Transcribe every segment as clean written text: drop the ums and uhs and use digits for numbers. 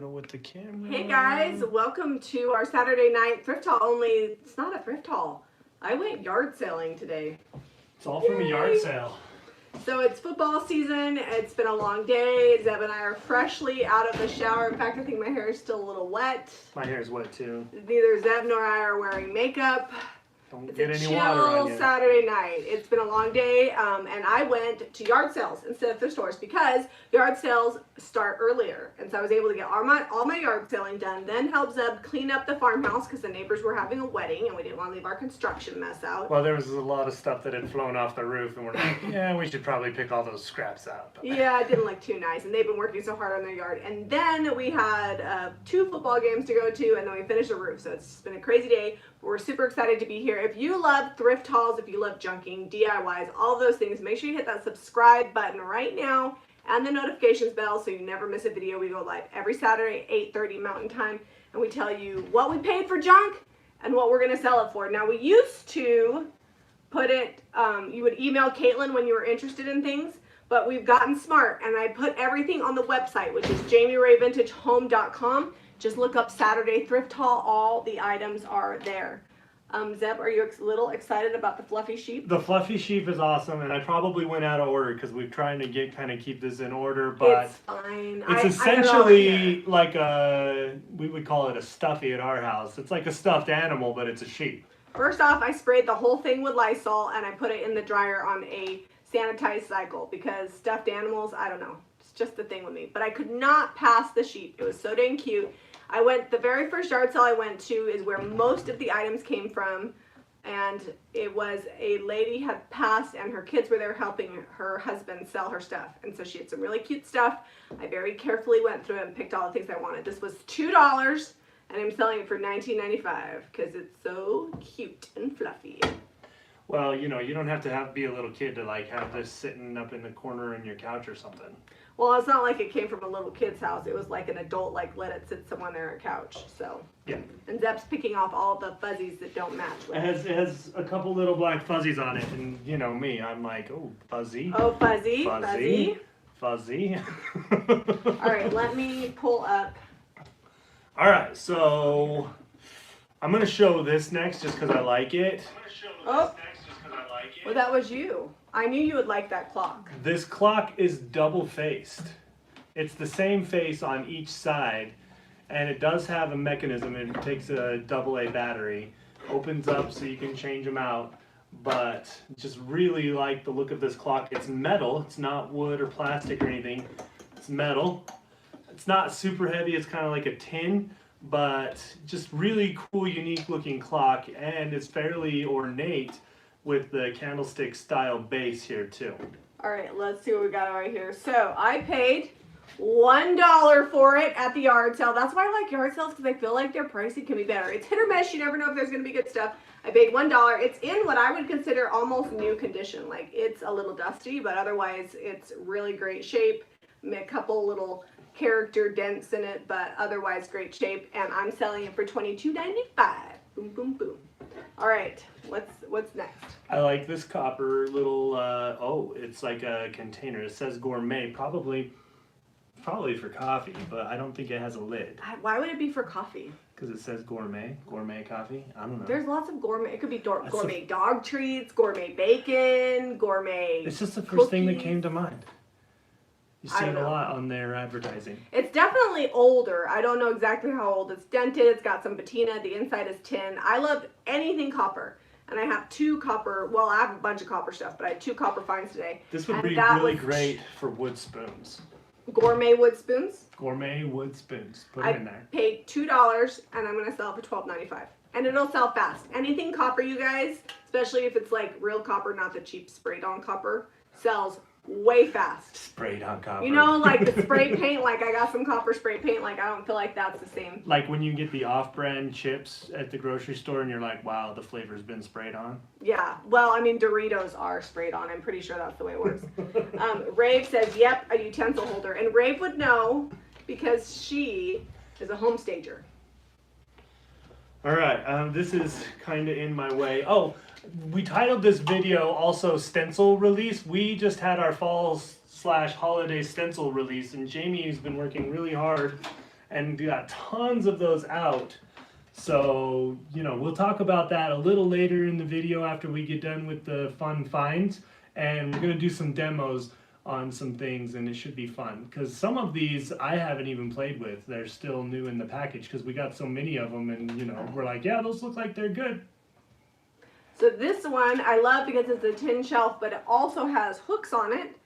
With the camera. Hey guys, welcome to our Saturday night thrift haul. Only it's not a thrift haul. I went yard sailing today. It's all from a yard sale. So it's football season. It's been a long day. Zeb and I are freshly out of the shower. In fact, I think my hair is still a little wet. My hair is wet too. Neither Zeb nor I are wearing makeup. Don't get any water on you. Saturday night. It's been a long day, and I went to yard sales instead of thrift stores because yard sales start earlier, and so I was able to get all my yard selling done. Then help Zeb clean up the farmhouse because the neighbors were having a wedding, and we didn't want to leave our construction mess out. Well, there was a lot of stuff that had flown off the roof, and we're like, yeah, we should probably pick all those scraps out. But yeah, it didn't look too nice, and they've been working so hard on their yard. And then we had 2 football games to go to, and then we finished the roof. So it's been a crazy day. We're super excited to be here. If you love thrift hauls, if you love junking, DIYs, all those things, make sure you hit that subscribe button right now and the notifications bell so you never miss a video. We go live every Saturday, 8:30 Mountain Time, and we tell you what we paid for junk and what we're going to sell it for. Now, we used to put it, you would email Caitlin when you were interested in things, but we've gotten smart, and I put everything on the website, which is JamiRayVintageHome.com. Just look up Saturday Thrift Haul. All the items are there. Zeb, are you a little excited about the fluffy sheep? the fluffy sheep is awesome, and I probably went out of order because we're trying to kind of keep this in order, but It's fine. it's essentially like we would call it a stuffy at our house. It's like a stuffed animal, but it's a sheep. First off, I sprayed the whole thing with Lysol, and I put it in the dryer on a sanitized cycle because stuffed animals, I don't know. It's just the thing with me. But I could not pass the sheep. It was so dang cute. The very first yard sale I went to is where most of the items came from, and it was a lady had passed and her kids were there helping her husband sell her stuff. And so she had some really cute stuff. I very carefully went through it and picked all the things I wanted. This was $2, and I'm selling it for $19.95 because it's so cute and fluffy. Well, you know, you don't have to be a little kid to like have this sitting up in the corner in your couch or something. Well, it's not like it came from a little kid's house. It was like an adult, like, let it sit somewhere on their couch. So. Yeah. And Zeb's picking off all the fuzzies that don't match with It has a couple little black fuzzies on it, and you know me, I'm like, oh, fuzzy. Oh, fuzzy. Fuzzy. Fuzzy. All right, let me pull up. All right, so I'm going to show this next just because I like it. Well, that was you. I knew you would like that clock. This clock is double-faced. It's the same face on each side, and it does have a mechanism. It takes a AA battery, opens up so you can change them out, but just really like the look of this clock. It's metal. It's not wood or plastic or anything. It's metal. It's not super heavy. It's kind of like a tin, but just really cool, unique-looking clock, and it's fairly ornate with the candlestick style base here too. All right, let's see what we got right here. So I paid $1 for it at the yard sale. That's why I like yard sales, because I feel like their pricing can be better. It's hit or miss. You never know if there's going to be good stuff. I paid $1. It's in what I would consider almost new condition. Like, it's a little dusty, but otherwise it's really great shape. A couple little character dents in it, but otherwise great shape. And I'm selling it for $22.95. Boom, boom, boom. All right, what's next? I like this copper little, oh, it's like a container. It says gourmet, probably for coffee, but I don't think it has a lid. Why would it be for coffee? Because it says gourmet coffee. I don't know. There's lots of gourmet. It could be gourmet dog treats, gourmet bacon, gourmet. It's just the first thing that came to mind. You see it a know. lot on their advertising. It's definitely older. I don't know exactly how old. It's dented. It's got some patina. The inside is tin. I love anything copper. And I have 2 copper, well, I have a bunch of copper stuff, but I had 2 copper finds today. This would be really great for wood spoons. Gourmet wood spoons. Gourmet wood spoons. Put them in there. I paid $2, and I'm going to sell it for $12.95. And it'll sell fast. Anything copper, you guys, especially if it's like real copper, not the cheap sprayed on copper, sells way fast. Sprayed on copper. You know, like the spray paint, like I got some copper spray paint, like I don't feel like that's the same. Like when you get the off-brand chips at the grocery store and you're like, wow, the flavor's been sprayed on. Yeah, well, I mean, Doritos are sprayed on. I'm pretty sure that's the way it works. Rave says, yep, a utensil holder. And Rave would know because she is a home stager. All right, this is kind of in my way. Oh, we titled this video also Stencil Release. We just had our fall/holiday stencil release, and Jamie has been working really hard and got tons of those out. So, you know, we'll talk about that a little later in the video after we get done with the fun finds. And we're going to do some demos on some things, and it should be fun. Because some of these I haven't even played with. They're still new in the package because we got so many of them, and, you know, we're like, yeah, those look like they're good. So this one I love because it's a tin shelf, but it also has hooks on it.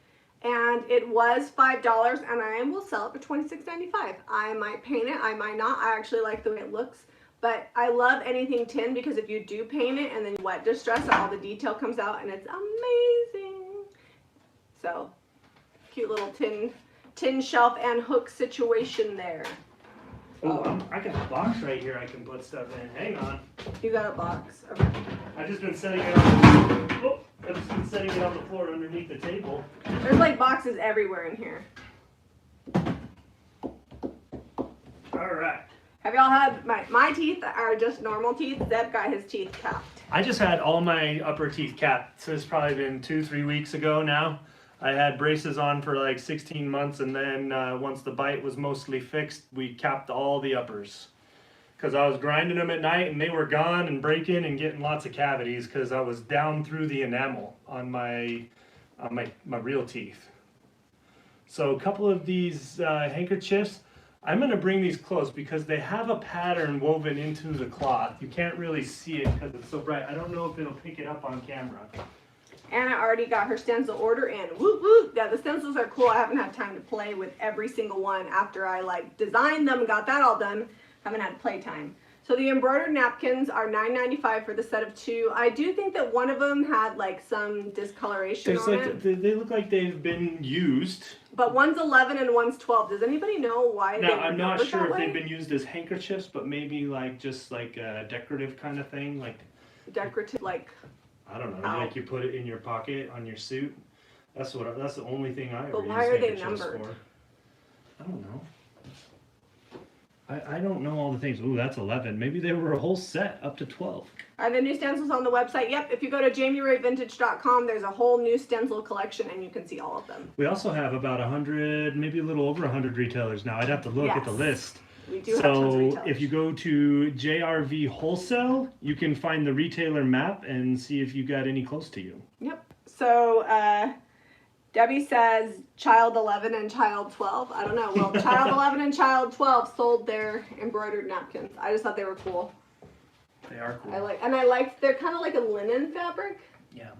And it was $5, and I will sell it for $26.95. I might paint it, I might not. I actually like the way it looks. But I love anything tin because if you do paint it and then wet distress it, all the detail comes out and it's amazing. So, cute little tin shelf and hook situation there. Oh, I got a box right here I can put stuff in. Hang on. You got a box. Okay. I've just been setting it on the floor underneath the table. There's like boxes everywhere in here. All right. Have y'all had, my teeth are just normal teeth. Zeb got his teeth capped. I just had all my upper teeth capped. So it's probably been 2-3 weeks ago now. I had braces on for like 16 months, and then once the bite was mostly fixed, we capped all the uppers. Because I was grinding them at night, and they were gone and breaking and getting lots of cavities because I was down through the enamel on my real teeth. So a couple of these handkerchiefs, I'm going to bring these close because they have a pattern woven into the cloth. You can't really see it because it's so bright. I don't know if it'll pick it up on camera. Anna already got her stencil order in. Whoop whoop! Yeah, the stencils are cool. I haven't had time to play with every single one after I like designed them and got that all done. Haven't had play time. So the embroidered napkins are $9.95 for the set of 2. I do think that one of them had like some discoloration on it. They look like they've been used. But one's 11 and one's 12. Does anybody know why? Now I'm not sure if they've been used as handkerchiefs, but maybe like just like a decorative kind of thing, like decorative, like I don't know, like you put it in your pocket on your suit. That's the only thing I ever But use why are they handkerchiefs numbered? for. I don't know. I don't know all the things. Ooh, that's 11. Maybe they were a whole set up to 12. Are the new stencils on the website? Yep. If you go to JamiRayVintage.com, there's a whole new stencil collection, and you can see all of them. We also have about 100, maybe a little over 100 retailers now. I'd have to look at the list. We do have tons of retailers. If you go to JRV Wholesale, you can find the retailer map and see if you got any close to you. Yep. So Debbie says child 11 and child 12. I don't know. Well, child 11 and child 12 sold their embroidered napkins. I just thought they were cool. They are cool. I liked, they're kind of like a linen fabric. Yeah.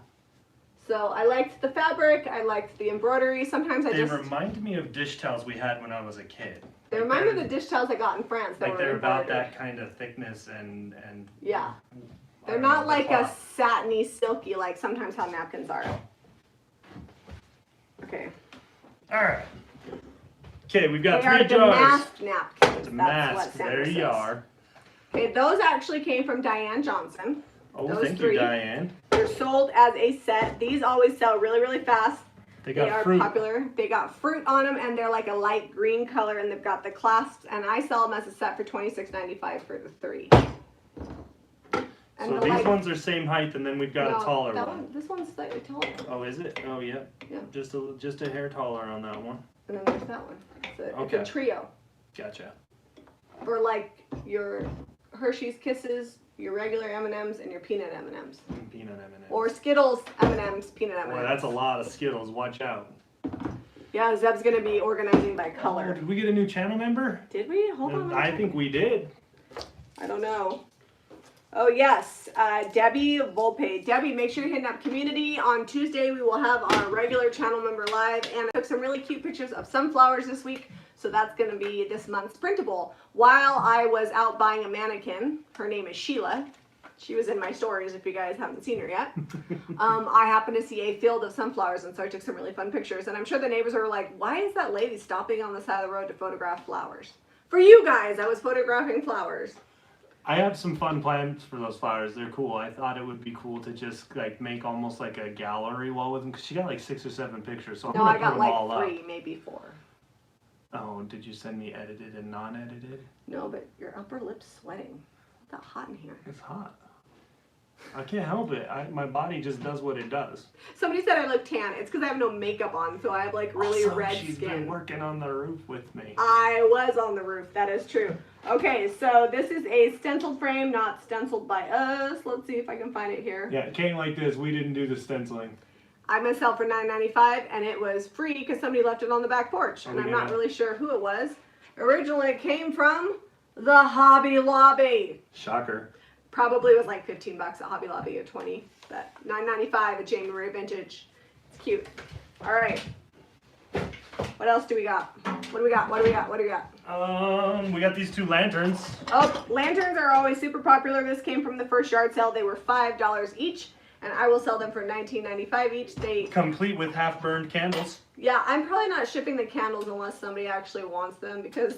So I liked the fabric. I liked the embroidery. Sometimes They remind me of dish towels we had when I was a kid. They remind me of the dish towels I got in France. Like they're about that kind of thickness and yeah. They're not like a satiny, silky like sometimes how napkins are. Okay. All right. Okay, we've got they 3 jars. They are the masked napkins. The mask. There you are. Okay, those actually came from Diane Johnson. Oh, thank you, Diane. They're sold as a set. These always sell really, really fast. They are popular. They got fruit on them, and they're like a light green color, and they've got the clasps. And I sell them as a set for $26.95 for the 3. And so these ones are same height, and then we've got a taller one. This one's slightly taller. Oh, is it? Oh, yeah. Yeah. Just a hair taller on that one. And then there's that one. It's a trio. Gotcha. For like your Hershey's Kisses, your regular M&Ms, and your peanut M&Ms. Peanut M&Ms. Or Skittles M&Ms, peanut M&Ms. Boy, that's a lot of Skittles. Watch out. Yeah, Zeb's going to be organizing by color. Oh, did we get a new channel member? Did we? Hold on. I think we did. I don't know. Oh, yes. Debbie Volpe. Debbie, make sure you're hitting up community. On Tuesday, we will have our regular channel member live. And I took some really cute pictures of sunflowers this week. So that's going to be this month's printable. While I was out buying a mannequin, her name is Sheila. She was in my stories if you guys haven't seen her yet. I happened to see a field of sunflowers, and so I took some really fun pictures. And I'm sure the neighbors were like, why is that lady stopping on the side of the road to photograph flowers? For you guys, I was photographing flowers. I have some fun plans for those flowers. They're cool. I thought it would be cool to just like make almost like a gallery wall with them, because she got like 6 or 7 pictures. So I'm gonna put them all up. No, I got like 3, maybe 4. Oh, did you send me edited and non-edited? No, but your upper lip's sweating. It's not hot in here. It's hot. I can't help it. My body just does what it does. Somebody said I look tan. It's because I have no makeup on, so I have like really Also, red she's skin. been working on the roof with me. I was on the roof. That is true. Okay, so this is a stenciled frame, not stenciled by us. Let's see if I can find it here. Yeah, it came like this. We didn't do the stenciling. I'm gonna sell for $9.95, and it was free because somebody left it on the back porch, and I'm not really sure who it was. Originally, it came from the Hobby Lobby. Shocker. Probably was like 15 bucks at Hobby Lobby or 20, but $9.95 at Jami Vintage. It's cute. All right. What else do we got? What do we got? We got these 2 lanterns. Oh, lanterns are always super popular. This came from the first yard sale. They were $5 each, and I will sell them for $19.95 each. They complete with half-burned candles. Yeah, I'm probably not shipping the candles unless somebody actually wants them because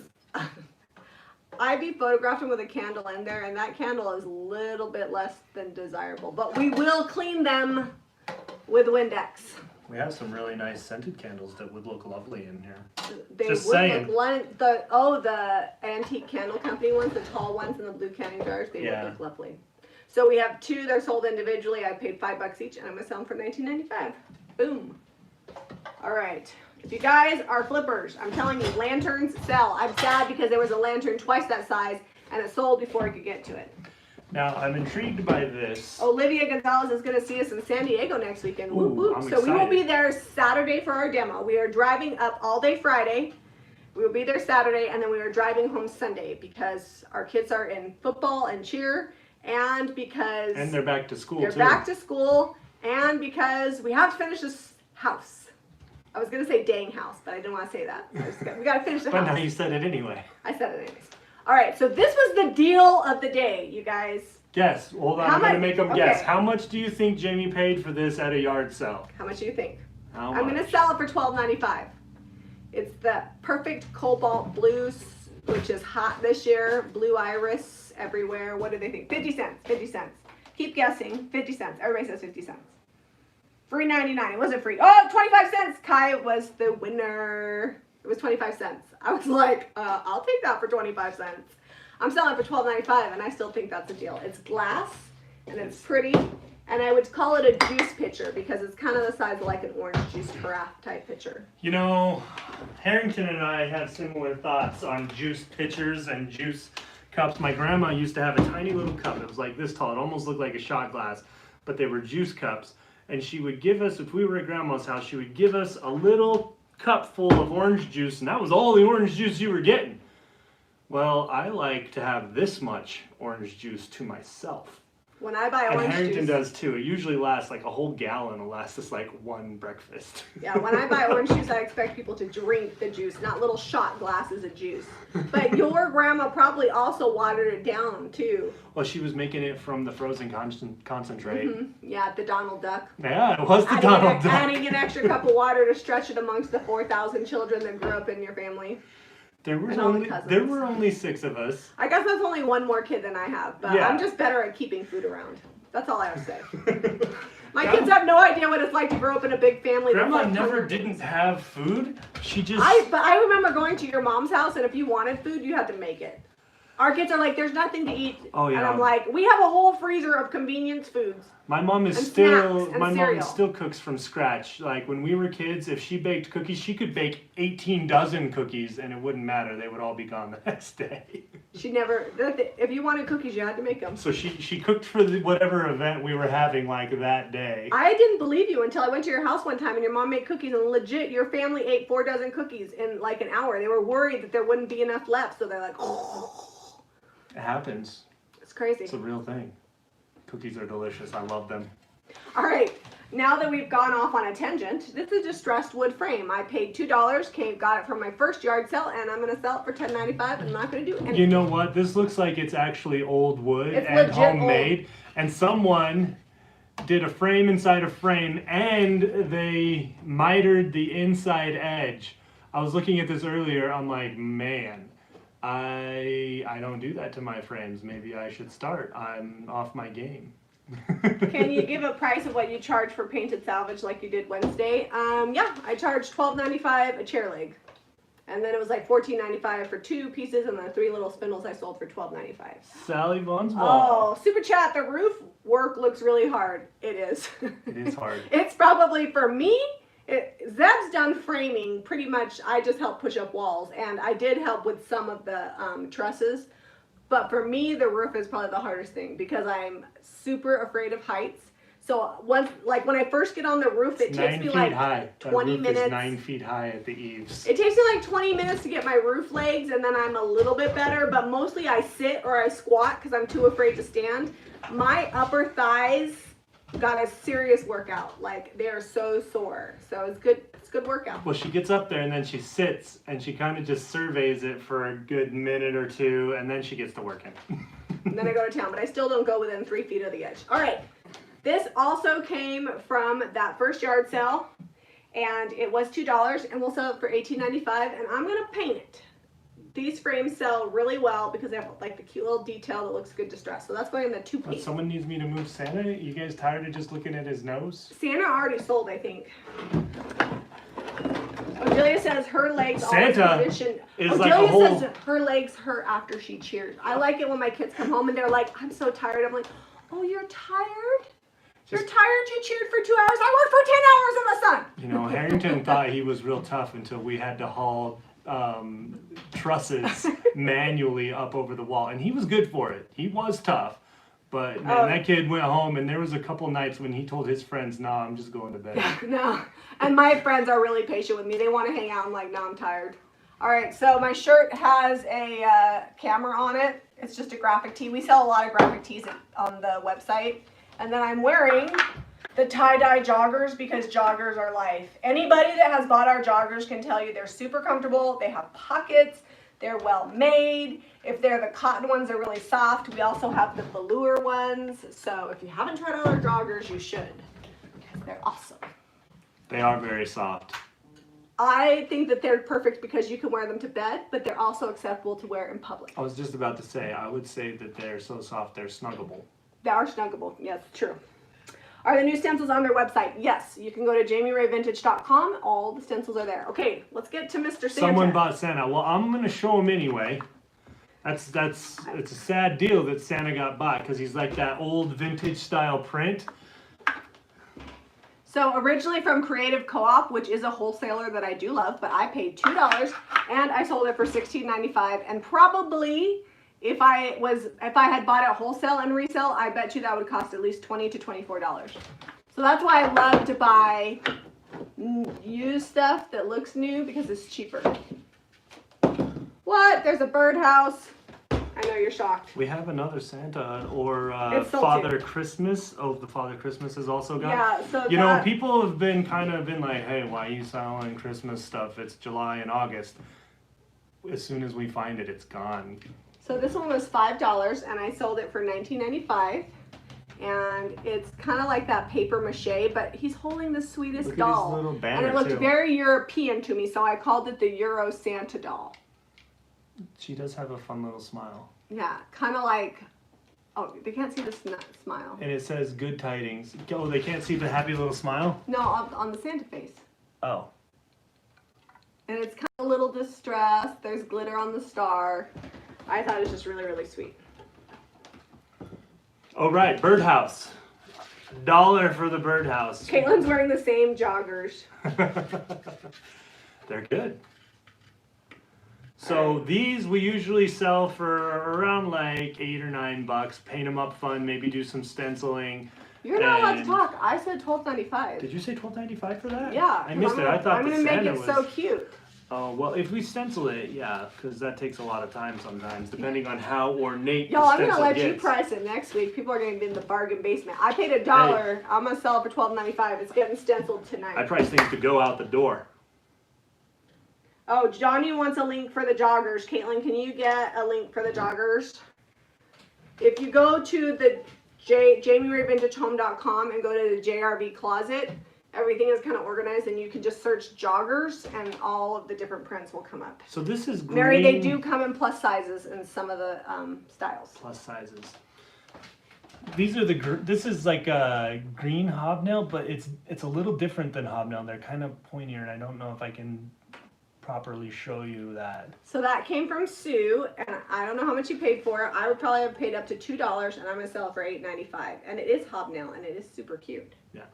I'd be photographing with a candle in there, and that candle is a little bit less than desirable. But we will clean them with Windex. We have some really nice scented candles that would look lovely in here. They Just would saying. look the antique candle company ones, the tall ones in the blue canning jars, they would look lovely. So we have 2, they're sold individually. I paid $5 each, and I'm gonna sell them for $19.95. Boom. All right. If you guys are flippers, I'm telling you, lanterns sell. I'm sad because there was a lantern twice that size, and it sold before I could get to it. Now, I'm intrigued by this. Olivia Gonzalez is going to see us in San Diego next weekend. Ooh, Whoop, whoop. I'm So we will excited. be there Saturday for our demo. We are driving up all day Friday. We will be there Saturday, and then we are driving home Sunday because our kids are in football and cheer, and because And they're back to school, they're too. back to school, and because we have to finish this house. I was going to say dang house, but I didn't want to say that. We got to finish the But house. now you said it anyway. I said it anyways. All right, so this was the deal of the day, you guys. Guess. Hold on, How I'm going to much- make them okay. guess. How much do you think Jamie paid for this at a yard sale? How much do you think? How I'm much? going to sell it for $12.95. It's the perfect cobalt blue, which is hot this year. Blue iris everywhere. What do they think? 50 cents. 50 cents. Keep guessing. 50 cents. Everybody says 50 cents. Free 99. It wasn't free. Oh, 25 cents. Kai was the winner. It was 25 cents. I was like, I'll take that for 25 cents. I'm selling it for $12.95, and I still think that's a deal. It's glass, and it's pretty, and I would call it a juice pitcher because it's kind of the size of like an orange juice carafe type pitcher. You know, Harrington and I have similar thoughts on juice pitchers and juice cups. My grandma used to have a tiny little cup. It was like this tall. It almost looked like a shot glass, but they were juice cups. And she would give us, if we were at Grandma's house, she would give us a little cup full of orange juice, and that was all the orange juice you were getting. Well, I like to have this much orange juice to myself. When I buy And orange Harrington juice, does too. It usually lasts like a whole gallon. Will last us like one breakfast. yeah, when I buy orange juice, I expect people to drink the juice, not little shot glasses of juice. But your grandma probably also watered it down too. Well, she was making it from the frozen concentrate. Yeah, the Donald Duck. Yeah, it was the Donald Duck. Adding an extra cup of water to stretch it amongst the 4,000 children that grew up in your family. There and all the were cousins. only 6 of us. I guess that's only one more kid than I have, but Yeah. I'm just better at keeping food around. That's all I have to say. My kids have no idea what it's like to grow up in a big family. that's Grandma like never 100 didn't have food. She just. But I remember going to your mom's house, and if you wanted food, you had to make it. Our kids are like, there's nothing to eat. Oh, yeah. And I'm like, we have a whole freezer of convenience foods. My mom And is snacks still. and My cereal. mom still cooks from scratch. Like when we were kids, if she baked cookies, she could bake 18 dozen cookies, and it wouldn't matter. They would all be gone the next day. She never, if you wanted cookies, you had to make them. So she cooked for whatever event we were having like that day. I didn't believe you until I went to your house one time and your mom made cookies, and legit, your family ate 4 dozen cookies in like an hour. They were worried that there wouldn't be enough left, so they're like, It happens. it's crazy. It's a real thing. Cookies are delicious. I love them. All right, now that we've gone off on a tangent, this is a distressed wood frame. I paid $2, got it from my first yard sale, and I'm going to sell it for $10.95. I'm not going to do anything. You know what? This looks like it's actually old wood It's and legit homemade. And someone did a frame inside a frame, and they mitered the inside edge. I was looking at this earlier. I'm like, man, I don't do that to my frames. Maybe I should start. I'm off my game. Can you give a price of what you charge for painted salvage like you did Wednesday? Yeah, I charged $12.95 a chair leg. And then it was like $14.95 for 2 pieces, and the 3 little spindles I sold for $12.95. Sally Vaughn's wall. Oh, super chat. The roof work looks really hard. It is. It is hard. It's probably for me. Zeb's done framing pretty much. I just helped push up walls, and I did help with some of the trusses. But for me, the roof is probably the hardest thing because I'm super afraid of heights. So once, like when I first get on the roof, it takes me like 20 minutes. Is 9 feet high at the eaves. It takes me like 20 minutes to get my roof legs, and then I'm a little bit better. But mostly I sit or I squat because I'm too afraid to stand. My upper thighs got a serious workout. Like they are so sore. So it's good. It's a good workout. Well, she gets up there and then she sits and she kind of just surveys it for a good minute or two, and then she gets to working. And then I go to town, but I still don't go within 3 feet of the edge. All right. This also came from that first yard sale, and it was $2, and we'll sell it for $18.95, and I'm gonna paint it. These frames sell really well because they have like the cute little detail that looks good distressed. So that's going in the 2 piece. Someone needs me to move Santa. You guys tired of just looking at his nose? Santa already sold, I think. Odelia says her legs Santa always condition. is Odelia like a whole... says her legs hurt after she cheers. I like it when my kids come home and they're like, I'm so tired. I'm like, oh, you're tired? You're tired? You cheered for 2 hours? I worked for 10 hours in the sun. You know, Harrington thought he was real tough until we had to haul trusses manually up over the wall. And he was good for it. He was tough. But man, that kid went home, and there was a couple nights when he told his friends, "Nah, I'm just going to bed." No. And my friends are really patient with me. They want to hang out. I'm like, no, I'm tired. All right, so my shirt has a camera on it. It's just a graphic tee. We sell a lot of graphic tees on the website. And then I'm wearing the tie-dye joggers because joggers are life. Anybody that has bought our joggers can tell you they're super comfortable. They have pockets. They're well made. If they're the cotton ones, they're really soft. We also have the velour ones. So if you haven't tried out our joggers, you should because they're awesome. They are very soft. I think that they're perfect because you can wear them to bed, but they're also acceptable to wear in public. I was just about to say, I would say that they're so soft, they're snuggable. They are snuggable. Yes, true. Are the new stencils on their website? Yes. You can go to JamiRayVintage.com. All the stencils are there. Okay, let's get to Mr. Santa. Someone bought Santa. Well, I'm going to show him anyway. It's a sad deal that Santa got bought because he's like that old vintage style print. So originally from Creative Co-op, which is a wholesaler that I do love, but I paid $2 and I sold it for $16.95. And probably if I had bought it wholesale and resale, I bet you that would cost at least $20 to $24. So that's why I love to buy used stuff that looks new because it's cheaper. What? There's a birdhouse. I know you're shocked. We have another Santa or Father Christmas. Oh, the Father Christmas is also gone. Yeah, so you know, people have been like, hey, why are you selling Christmas stuff? It's July and August. As soon as we find it, it's gone. So this one was $5 and I sold it for $19.95. And it's kind of like that paper mache, but he's holding the sweetest doll. Look at his little banner, and it looked too. very European to me, so I called it the Euro Santa doll. She does have a fun little smile. Yeah, kind of like, oh, they can't see the smile. And it says good tidings. Oh, they can't see the happy little smile? No, on the Santa face. Oh. And it's kind of a little distressed. There's glitter on the star. I thought it was just really, really sweet. All right, birdhouse. $1 for the birdhouse. Caitlin's wearing the same joggers. They're good. So these we usually sell for around like $8 or $9. Paint them up fun, maybe do some stenciling. You're not allowed to talk. I said $12.95. Did you say $12.95 for that? Yeah. I missed it. I thought I'm the gonna make Santa it was... so cute. Oh, well, if we stencil it, yeah, because that takes a lot of time sometimes, depending on how ornate Yo, the I'm stencil going to let you gets. price it next week. People are going to be in the bargain basement. I paid $1. Hey. I'm going to sell it for $12.95. It's getting stenciled tonight. I price things to go out the door. Oh, Johnny wants a link for the joggers. Caitlin, can you get a link for the joggers? If you go to the JamiRayVintageHome.com and go to the JRV closet, everything is kind of organized, and you can just search joggers, and all of the different prints will come up. So this is green. Mary, they do come in plus sizes in some of the styles. Plus sizes. These are this is like a green hobnail, but it's a little different than hobnail. They're kind of pointier, and I don't know if I can properly show you that. So that came from Sue, and I don't know how much you paid for it. I would probably have paid up to $2, and I'm gonna sell it for $8.95. And it is hobnail, and it is super cute. Yeah,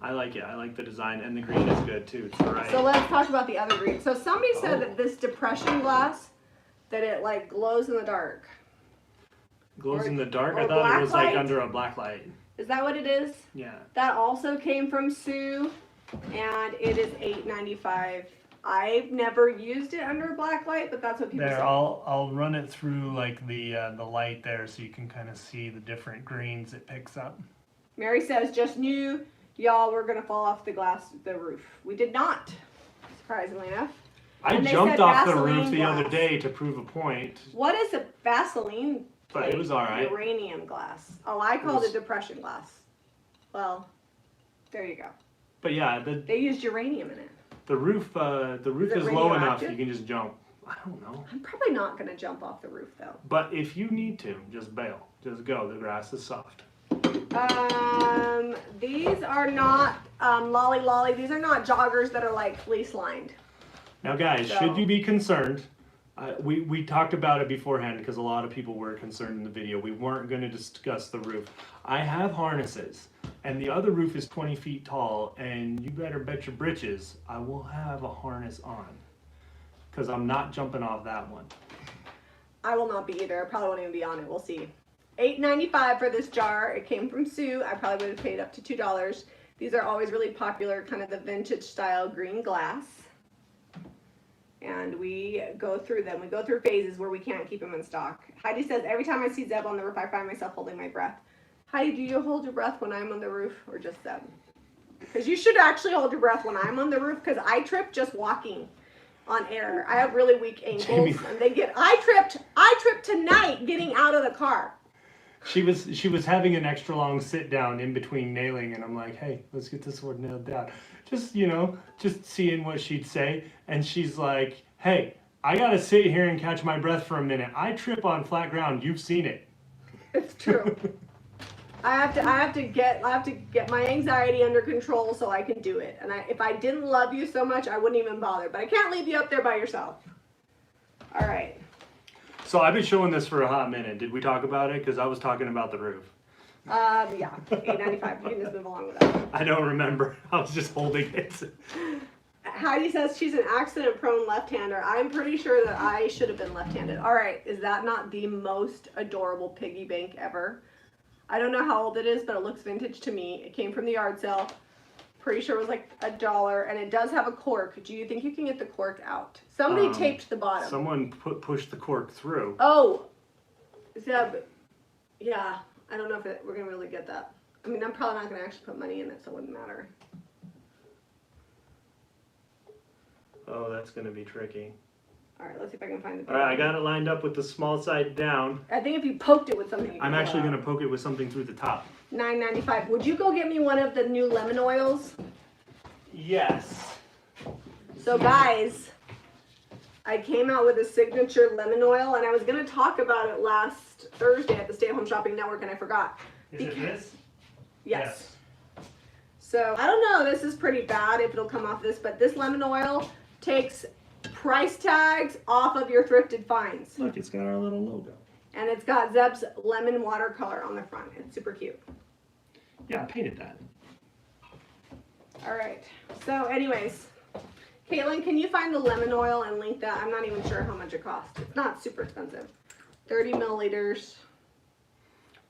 I like it. I like the design, and the green is good too. It's the right. So let's talk about the other green. So somebody said that this depression glass, that it like glows in the dark. Glows in the dark. or I thought it was black like light? under a black light. Is that what it is? Yeah. That also came from Sue, and it is $8.95. I've never used it under a black light, but that's what people say. There, I'll run it through like the light there, so you can kind of see the different greens it picks up. Mary says, just knew y'all were gonna fall off the roof. We did not, surprisingly enough. I And they jumped said off the Vaseline roof the other glass. day to prove a point, What is a Vaseline? but it was all right. Uranium glass. Oh, I called was- it depression glass. Well, there you go. But yeah, They used uranium in it. the roof it is low enough radioactive? you can just jump. I don't know. I'm probably not gonna jump off the roof though. But if you need to, just bail. Just go. The grass is soft. These are not lolly. These are not joggers that are like fleece lined. Now, guys, So- should you be concerned? We talked about it beforehand because a lot of people were concerned in the video. We weren't going to discuss the roof. I have harnesses, and the other roof is 20 feet tall, and you better bet your britches I will have a harness on because I'm not jumping off that one. I will not be either. I probably won't even be on it. We'll see. $8.95 for this jar. It came from Sue. I probably would have paid up to $2. These are always really popular, kind of the vintage style green glass. And we go through them. We go through phases where we can't keep them in stock. Heidi says, every time I see Zeb on the roof, I find myself holding my breath. Heidi, do you hold your breath when I'm on the roof or just Zeb? Because you should actually hold your breath when I'm on the roof because I trip just walking on air. I have really weak ankles Jamie. and I tripped tonight getting out of the car. She was having an extra long sit down in between nailing, and I'm like, hey, let's get this one nailed down. Just just seeing what she'd say, and she's like, hey, I gotta sit here and catch my breath for a minute. I trip on flat ground. You've seen it. It's true. I have to get my anxiety under control so I can do it. And if I didn't love you so much, I wouldn't even bother. But I can't leave you up there by yourself. All right. So I've been showing this for a hot minute. Did we talk about it? Because I was talking about the roof. Yeah, $8.95. You can just move along with that. I don't remember. I was just holding it. Heidi says she's an accident-prone left-hander. I'm pretty sure that I should have been left-handed. All right, is that not the most adorable piggy bank ever? I don't know how old it is, but it looks vintage to me. It came from the yard sale. Pretty sure it was like $1, and it does have a cork. Do you think you can get the cork out? Somebody taped the bottom. Someone pushed the cork through. Oh, Zeb. Yeah, I don't know if we're gonna really get that. I mean, I'm probably not gonna actually put money in it, so it wouldn't matter. Oh, that's gonna be tricky. All right, let's see if I can find the. All right, I got it lined up with the small side down. I think if you poked it with something. I'm actually gonna poke it with something through the top. $9.95. Would you go get me one of the new lemon oils? Yes. So guys, I came out with a signature lemon oil, and I was gonna talk about it last Thursday at the Stay at Home Shopping Network, and I forgot. Is it this? Yes. So I don't know. This is pretty bad if it'll come off this, but this lemon oil takes price tags off of your thrifted finds. Look, it's got our little logo. And it's got Zeb's lemon watercolor on the front. It's super cute. Yeah, I painted that. All right. So anyways, Caitlin, can you find the lemon oil and link that? I'm not even sure how much it costs. It's not super expensive. 30 milliliters.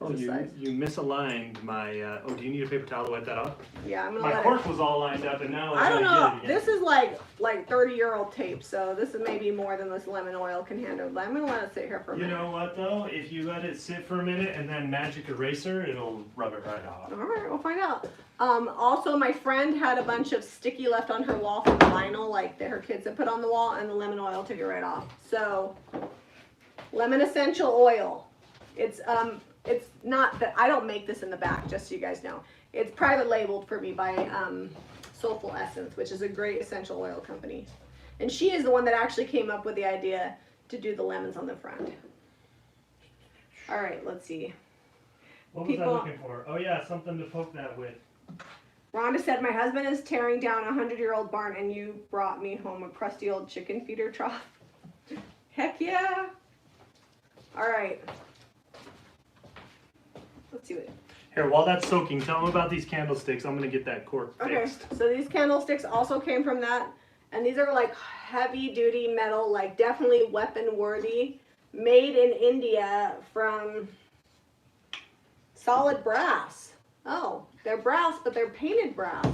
Oh, This is size. you misaligned my. Oh, do you need a paper towel to wipe that off? Yeah, I'm gonna My let cork it. was all lined up, and now I don't know. Get it This is like 30-year-old tape, so this is maybe more than this lemon oil can handle. I'm gonna let it sit here for a You minute. know what though? If you let it sit for a minute and then magic eraser, it'll rub it right off. All right, we'll find out. Also, my friend had a bunch of sticky left on her wall from vinyl, like that her kids had put on the wall, and the lemon oil took it right off. So, lemon essential oil. It's not that I don't make this in the back, just so you guys know. It's private labeled for me by Soulful Essence, which is a great essential oil company. And she is the one that actually came up with the idea to do the lemons on the front. All right, let's see. What was People- I looking for? Oh yeah, something to poke that with. Rhonda said, my husband is tearing down a 100-year-old barn and you brought me home a crusty old chicken feeder trough. Heck yeah. All right. Let's see what. Here, while that's soaking, tell them about these candlesticks. I'm going to get that cork fixed. Okay, so these candlesticks also came from that. And these are like heavy duty metal, like definitely weapon worthy. Made in India from solid brass. Oh, they're brass, but they're painted brass.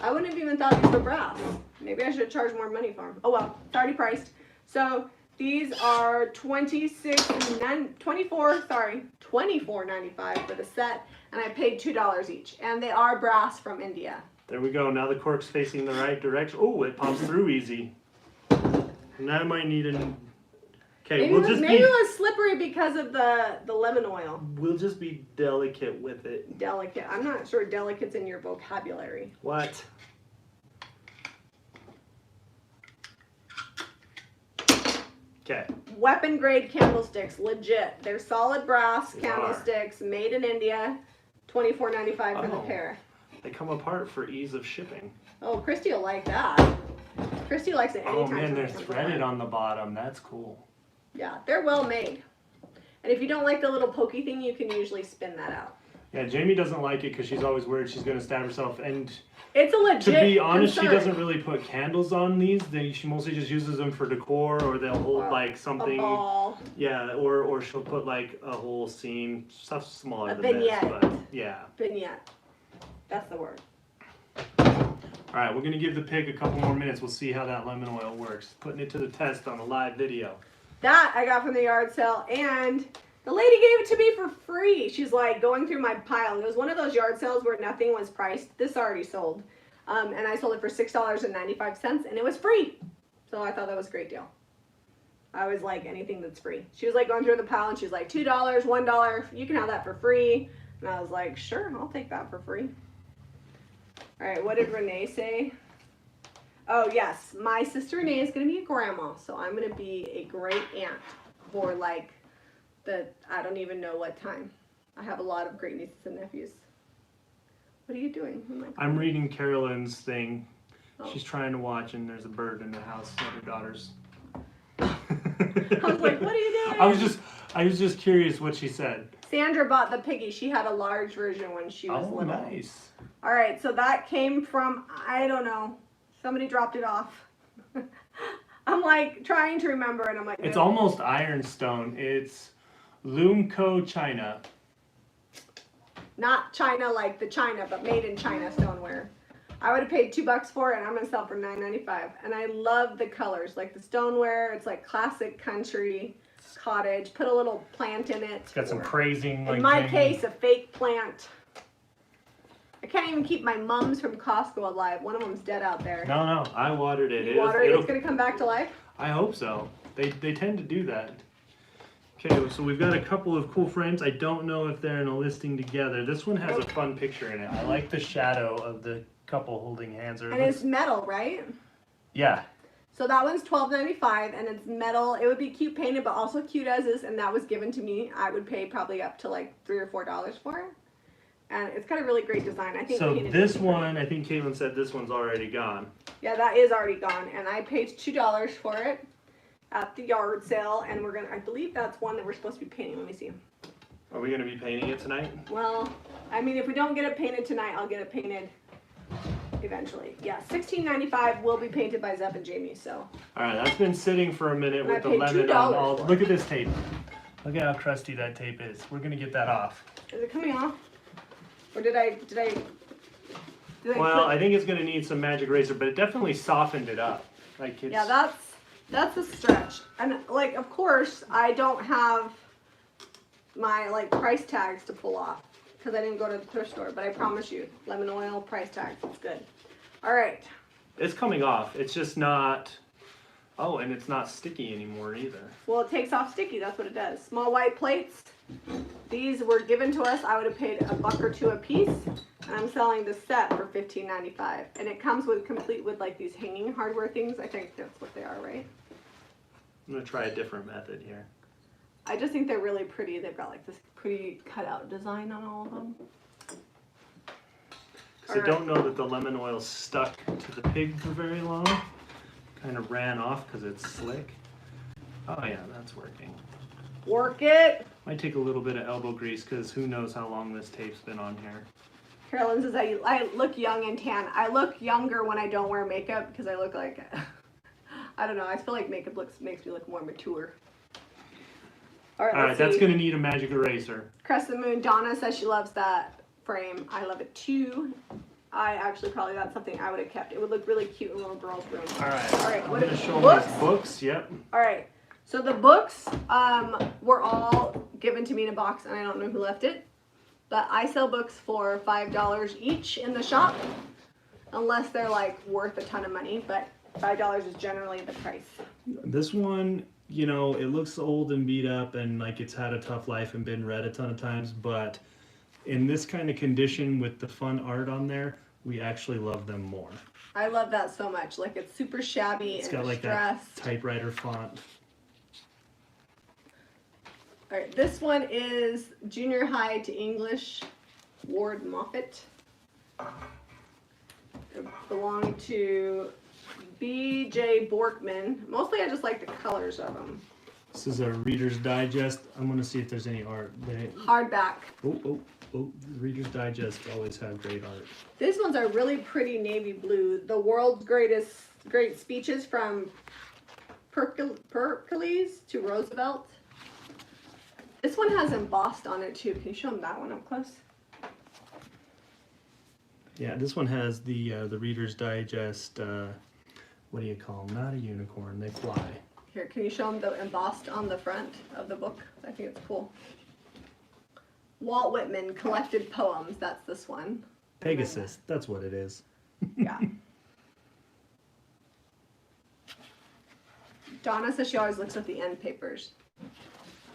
I wouldn't have even thought these were brass. Maybe I should charge more money for them. Oh well, it's already priced. So these are $24.95 for the set, and I paid $2 each. And they are brass from India. There we go. Now the cork's facing the right direction. Oh, it pops through easy. And that might need an. Okay, maybe it was slippery because of the lemon oil. We'll just be delicate with it. Delicate. I'm not sure delicate's in your vocabulary. What? Okay. Weapon grade candlesticks, legit. They're solid brass candlesticks made in India. $24.95 for the pair. They come apart for ease of shipping. Oh, Christy will like that. Christy likes it anytime. Oh man, they're threaded on the bottom. That's cool. Yeah, they're well made. And if you don't like the little pokey thing, you can usually spin that out. Yeah, Jamie doesn't like it because she's always worried she's going to stab herself. And it's a legit to be honest, concern. she doesn't really put candles on these. She mostly just uses them for decor, or they'll hold like something. A ball. Yeah, or she'll put like a whole scene, stuff smaller than vignette. this. But yeah. Vignette. That's the word. All right, we're going to give the pig a couple more minutes. We'll see how that lemon oil works. Putting it to the test on a live video. That I got from the yard sale, and the lady gave it to me for free. She's like going through my pile. It was one of those yard sales where nothing was priced. This already sold. And I sold it for $6.95, and it was free. So I thought that was a great deal. I always like anything that's free. She was like going through the pile, and she's like, $2, $1, you can have that for free. And I was like, sure, I'll take that for free. All right, what did Renee say? Oh, yes, my sister Renee is going to be a grandma, so I'm going to be a great aunt for like I don't even know what time. I have a lot of great nieces and nephews. What are you doing? Oh my God. I'm reading Carolyn's thing. Oh. She's trying to watch, and there's a bird in the house, one of her daughters. I was like, what are you doing? I was just curious what she said. Sandra bought the piggy. She had a large version when she was little. Oh, nice. All right, so that came from, I don't know, somebody dropped it off. I'm like trying to remember, and I'm like, It's almost ironstone. It's Lumco China. Not China like the China, but made in China stoneware. I would have paid $2 for it, and I'm gonna sell it for $9.95. And I love the colors, like the stoneware. It's like classic country cottage. Put a little plant in it. It's got some crazing. In my case, a fake plant. I can't even keep my mums from Costco alive. One of them's dead out there. No, I watered it. It's gonna come back to life? I hope so. They tend to do that. Okay, so we've got a couple of cool frames. I don't know if they're in a listing together. This one has a fun picture in it. I like the shadow of the couple holding hands. And it's metal, right? Yeah. So that one's $12.95, and it's metal. It would be cute painted, but also cute as is, and that was given to me. I would pay probably up to like $3 or $4 for it. And it's got a really great design. I think. So this one, I think Caitlin said this one's already gone. Yeah, that is already gone, and I paid $2 for it at the yard sale, and I believe that's one that we're supposed to be painting. Let me see. Are we gonna be painting it tonight? Well, I mean, if we don't get it painted tonight, I'll get it painted eventually. Yeah, $16.95 will be painted by Zeb and Jamie. So. All right, that's been sitting for a minute with the lemon on. Look at this tape. Look at how crusty that tape is. We're gonna get that off. Is it coming off? Or did I well, I think it's gonna need some magic eraser, but it definitely softened it up. Like it's. Yeah, that's a stretch. And like, of course, I don't have my like price tags to pull off because I didn't go to the thrift store. But I promise you, lemon oil price tags, it's good. All right. It's coming off. It's just not. Oh, and it's not sticky anymore either. Well, it takes off sticky. That's what it does. Small white plates. These were given to us. I would have paid $1 or $2 a piece, and I'm selling the set for $15.95. And it comes complete with like these hanging hardware things. I think that's what they are, right? I'm gonna try a different method here. I just think they're really pretty. They've got like this pretty cutout design on all of them. So don't know that the lemon oil stuck to the pig for very long. Kind of ran off because it's slick. Oh yeah, that's working. Work it. Might take a little bit of elbow grease because who knows how long this tape's been on here. Carolyn says, I look young and tan. I look younger when I don't wear makeup because I look like, I don't know, I feel like makeup makes me look more mature. All right, that's going to need a magic eraser. Crescent Moon, Donna says she loves that frame. I love it too. I actually probably, that's something I would have kept. It would look really cute in a little girl's room. All right, I'm going to show books? these books. Yep. All right, so the books were all given to me in a box, and I don't know who left it. But I sell books for $5 each in the shop, unless they're like worth a ton of money, but $5 is generally the price. This one, you know, it looks old and beat up and like it's had a tough life and been read a ton of times, but in this kind of condition with the fun art on there, we actually love them more. I love that so much. Like, it's super shabby It's and got like distressed. that typewriter font. All right, this one is Junior High to English, Ward Moffat. It belonged to B.J. Borkman. Mostly I just like the colors of them. This is a Reader's Digest. I'm going to see if there's any art. Hardback. Oh, the Reader's Digest always have great art. These ones are really pretty navy blue. The world's great speeches from Pericles to Roosevelt. This one has embossed on it too. Can you show them that one up close? Yeah, this one has the Reader's Digest, what do you call them? Not a unicorn, they fly. Here, can you show them the embossed on the front of the book? I think it's cool. Walt Whitman, Collected Poems. That's this one. Pegasus, that's what it is. Yeah. Donna says she always looks at the end papers.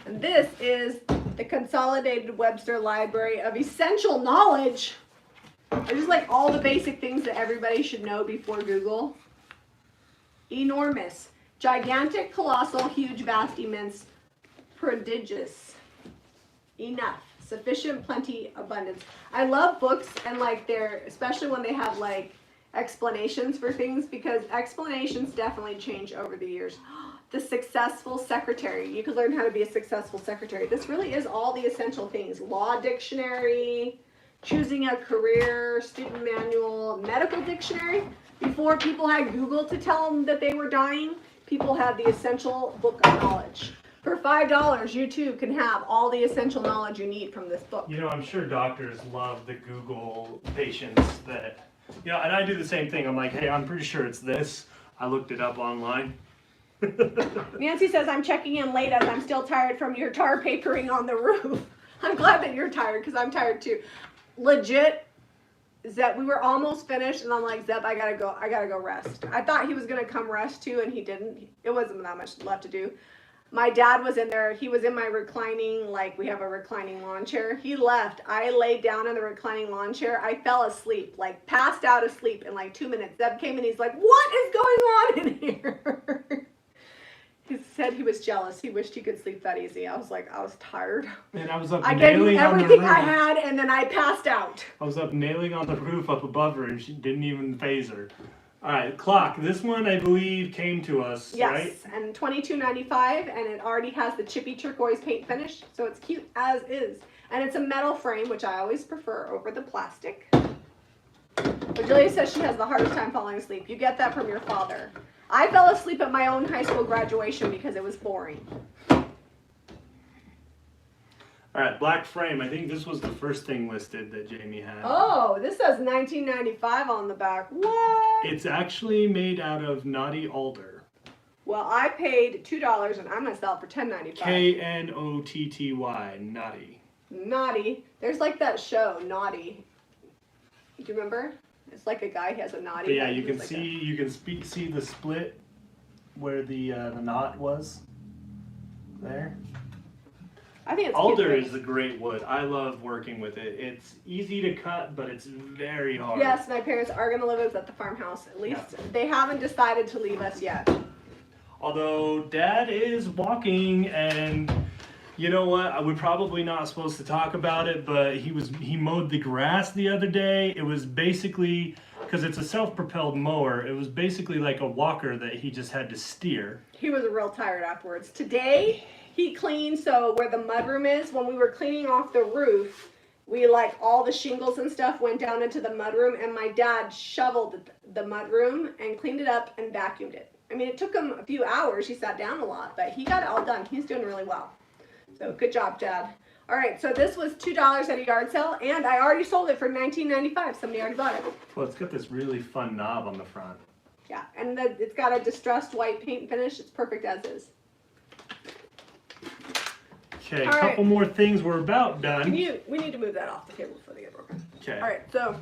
And this is the Consolidated Webster Library of Essential Knowledge. It's just like all the basic things that everybody should know before Google. Enormous. Gigantic, colossal, huge, vast, immense, prodigious. Enough. Sufficient, plenty, abundance. I love books and like especially when they have like explanations for things, because explanations definitely change over the years. The Successful Secretary. You can learn how to be a successful secretary. This really is all the essential things. Law dictionary, choosing a career, student manual, medical dictionary. Before people had Google to tell them that they were dying, people had the essential book of knowledge. For $5, you too can have all the essential knowledge you need from this book. You know, I'm sure doctors love the Google patients that, you know, and I do the same thing. I'm like, hey, I'm pretty sure it's this. I looked it up online. Nancy says, I'm checking in late as I'm still tired from your tar papering on the roof. I'm glad that you're tired because I'm tired too. Legit, Zeb, we were almost finished and I'm like, Zeb, I gotta go rest. I thought he was gonna come rest too and he didn't. It wasn't that much left to do. My dad was in there. He was in my reclining, like we have a reclining lawn chair. He left. I laid down in the reclining lawn chair. I fell asleep, like passed out asleep in like 2 minutes. Zeb came in. He's like, what is going on in here? He said he was jealous. He wished he could sleep that easy. I was like, I was tired. And I was up I gave nailing you on the everything roof. I had and then I passed out. I was up nailing on the roof up above her and she didn't even phase her. All right, clock. This one, I believe, came to us, yes, right? and $22.95, and it already has the chippy turquoise paint finish, so it's cute as is. And it's a metal frame, which I always prefer over the plastic. But Julia says she has the hardest time falling asleep. You get that from your father. I fell asleep at my own high school graduation because it was boring. All right, black frame. I think this was the first thing listed that Jami had. Oh, this says $19.95 on the back. What? It's actually made out of knotty alder. Well, I paid $2 and I'm going to sell it for $10.95. Knotty, knotty. Naughty. There's like that show, Naughty. Do you remember? It's like a guy, he has a naughty. But yeah, you can see the split where the knot was there. I think it's Alder cute. is a great wood. I love working with it. It's easy to cut, but it's very hard. Yes, my parents are going to live at the farmhouse. At least they haven't decided to leave us yet. Although Dad is walking and You know what? We're probably not supposed to talk about it, but he mowed the grass the other day. It was basically, because it's a self-propelled mower, it was basically like a walker that he just had to steer. He was real tired afterwards. Today, he cleaned, so where the mudroom is, when we were cleaning off the roof, we like all the shingles and stuff went down into the mudroom, and my dad shoveled the mudroom and cleaned it up and vacuumed it. I mean, it took him a few hours. He sat down a lot, but he got it all done. He's doing really well. So good job, Dad. All right, so this was $2 at a yard sale, and I already sold it for $19.95. Somebody already bought it. Well, it's got this really fun knob on the front. Yeah, and it's got a distressed white paint finish. It's perfect as is. Okay, a couple more things. We're about done. We need to move that off the table before they get broken. Okay. All right, so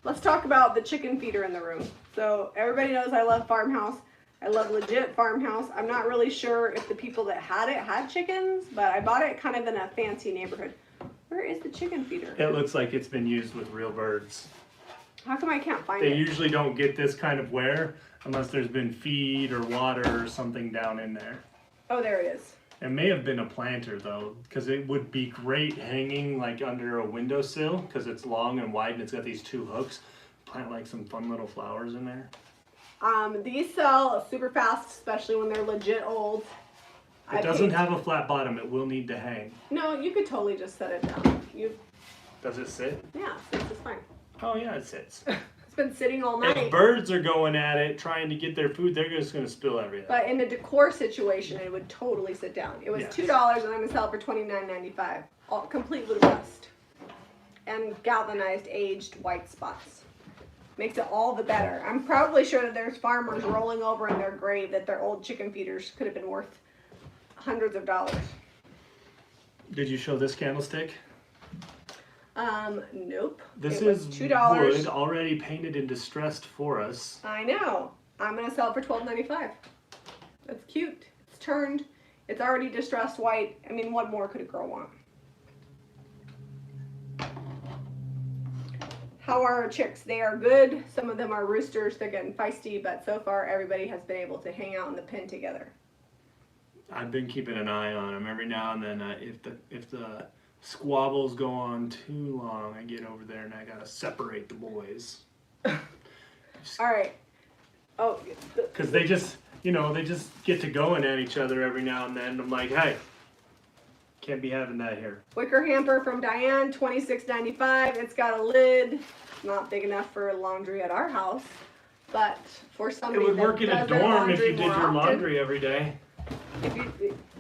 let's talk about the chicken feeder in the room. So everybody knows I love farmhouse. I love legit farmhouse. I'm not really sure if the people that had it had chickens, but I bought it kind of in a fancy neighborhood. Where is the chicken feeder? It looks like it's been used with real birds. How come I can't find it? They usually don't get this kind of wear unless there's been feed or water or something down in there. Oh, there it is. It may have been a planter though, because it would be great hanging like under a windowsill because it's long and wide and it's got these two hooks. Plant like some fun little flowers in there. These sell super fast, especially when they're legit old. It doesn't have a flat bottom. It will need to hang. No, you could totally just set it down. Does it sit? Yeah, it's fine. Oh yeah, it sits. It's been sitting all night. If birds are going at it, trying to get their food, they're just going to spill everything. But in a decor situation, it would totally sit down. It was Yes. $2 and I'm going to sell it for $29.95. All complete with rust. And galvanized aged white spots. Makes it all the better. I'm probably sure that there's farmers rolling over in their grave that their old chicken feeders could have been worth hundreds of dollars. Did you show this candlestick? Nope. This it was is $2. wood already painted and distressed for us. I know. I'm gonna sell it for $12.95. That's cute. It's turned. It's already distressed white. I mean, what more could a girl want? How are our chicks? They are good. Some of them are roosters. They're getting feisty, but so far everybody has been able to hang out in the pen together. I've been keeping an eye on them every now and then. If the squabbles go on too long, I get over there and I gotta separate the boys. All right. Oh, because they just get to going at each other every now and then. I'm like, hey, can't be having that here. wicker hamper from Diane, $26.95. It's got a lid. Not big enough for laundry at our house, but for somebody It would that work in a does their dorm if laundry you did more your often. laundry every day.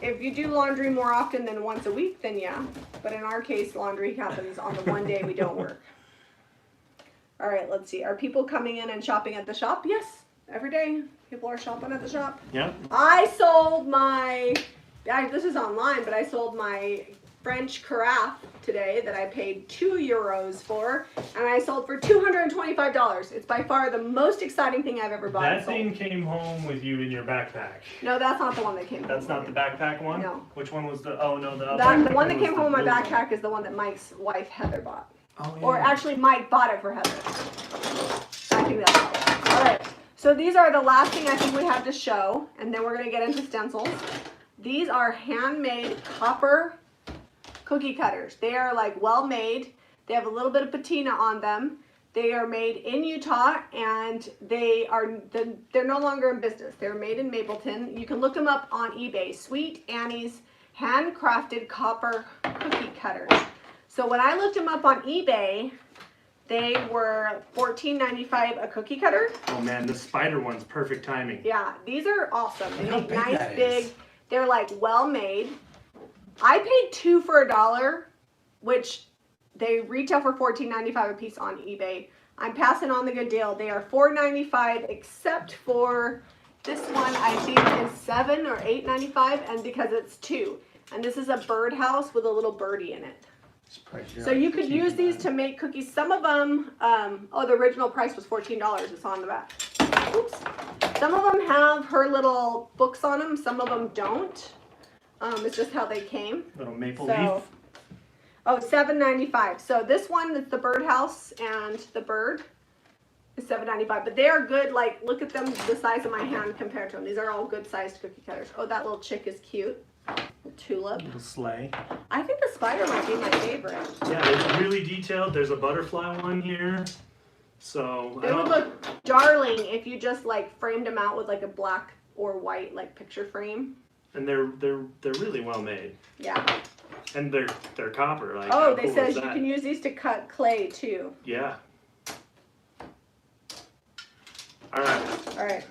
If you do laundry more often than once a week, then yeah. But in our case, laundry happens on the one day we don't work. All right, let's see. Are people coming in and shopping at the shop? Yes, every day people are shopping at the shop. Yeah. I sold this is online, but I sold my French carafe today that I paid €2 for, and I sold for $225. It's by far the most exciting thing I've ever bought. That thing came home with you in your backpack. No, that's not the one that came home. That's not the backpack one? No. Which one was the, oh no, the The one that came home in my backpack is the one that Mike's wife Heather bought. Oh, yeah. Or actually Mike bought it for Heather. I think that's all. All right, so these are the last thing I think we have to show, and then we're gonna get into stencils. These are handmade copper cookie cutters. They are like well made. They have a little bit of patina on them. They are made in Utah, and they're no longer in business. They're made in Mapleton. You can look them up on eBay. Sweet Annie's handcrafted copper cookie cutters. So when I looked them up on eBay, they were $14.95 a cookie cutter. Oh man, the spider one's perfect timing. Yeah, these are awesome. They Look how make big nice that big. is. They're like well made. I paid 2 for $1, which they retail for $14.95 a piece on eBay. I'm passing on the good deal. They are $4.95 except for this one. I think is $7 or $8.95, and because it's 2. And this is a birdhouse with a little birdie in it. So you could use these to make cookies. Some of them, the original price was $14. It's on the back. Oops. Some of them have her little books on them. Some of them don't. It's just how they came. Little maple leaf. Oh, $7.95. So this one is the birdhouse and the bird is $7.95. But they are good. Like, look at them, the size of my hand compared to them. These are all good sized cookie cutters. Oh, that little chick is cute. Tulip. Little sleigh. I think the spider might be my favorite. Yeah, it's really detailed. There's a butterfly one here. So It would look darling if you just like framed them out with like a black or white like picture frame. And they're really well made. Yeah. And they're copper. Like, oh, how they cool says is you that? can use these to cut clay too. Yeah. All right. All right.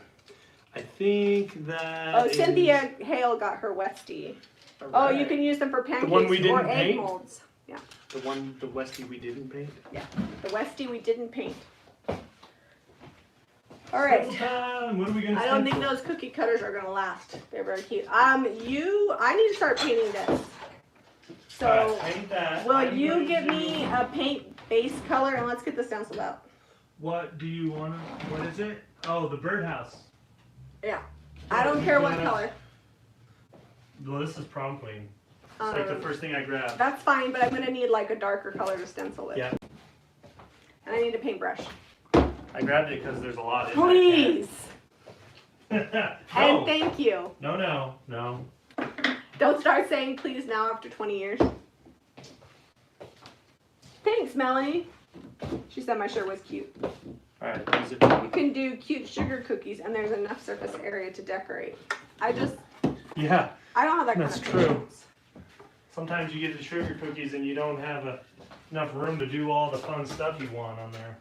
I think that. Oh, Cynthia Hale got her Westie. Oh, you can use them for pancakes one we or didn't egg paint? molds. Yeah. The Westie we didn't paint. Yeah. The Westie we didn't paint. All right. What are we gonna? I don't think those cookie cutters are gonna last. They're very cute. I need to start painting this. So, paint that. will you give me a paint base color and let's get the stencil out. What do you wanna? What is it? Oh, the birdhouse. Yeah. I don't care what color. Well, this is prom queen. It's like the first thing I grabbed. That's fine, but I'm gonna need like a darker color to stencil with. Yeah. And I need a paintbrush. I grabbed it because there's a lot in Please. that can. And No. thank you. No. Don't start saying please now after 20 years. Thanks, Melanie. She said my shirt was cute. Alright, these You are. can do cute sugar cookies and there's enough surface area to decorate. I don't Yeah, have that That's kind of true. patience. sometimes you get the sugar cookies and you don't have enough room to do all the fun stuff you want on there.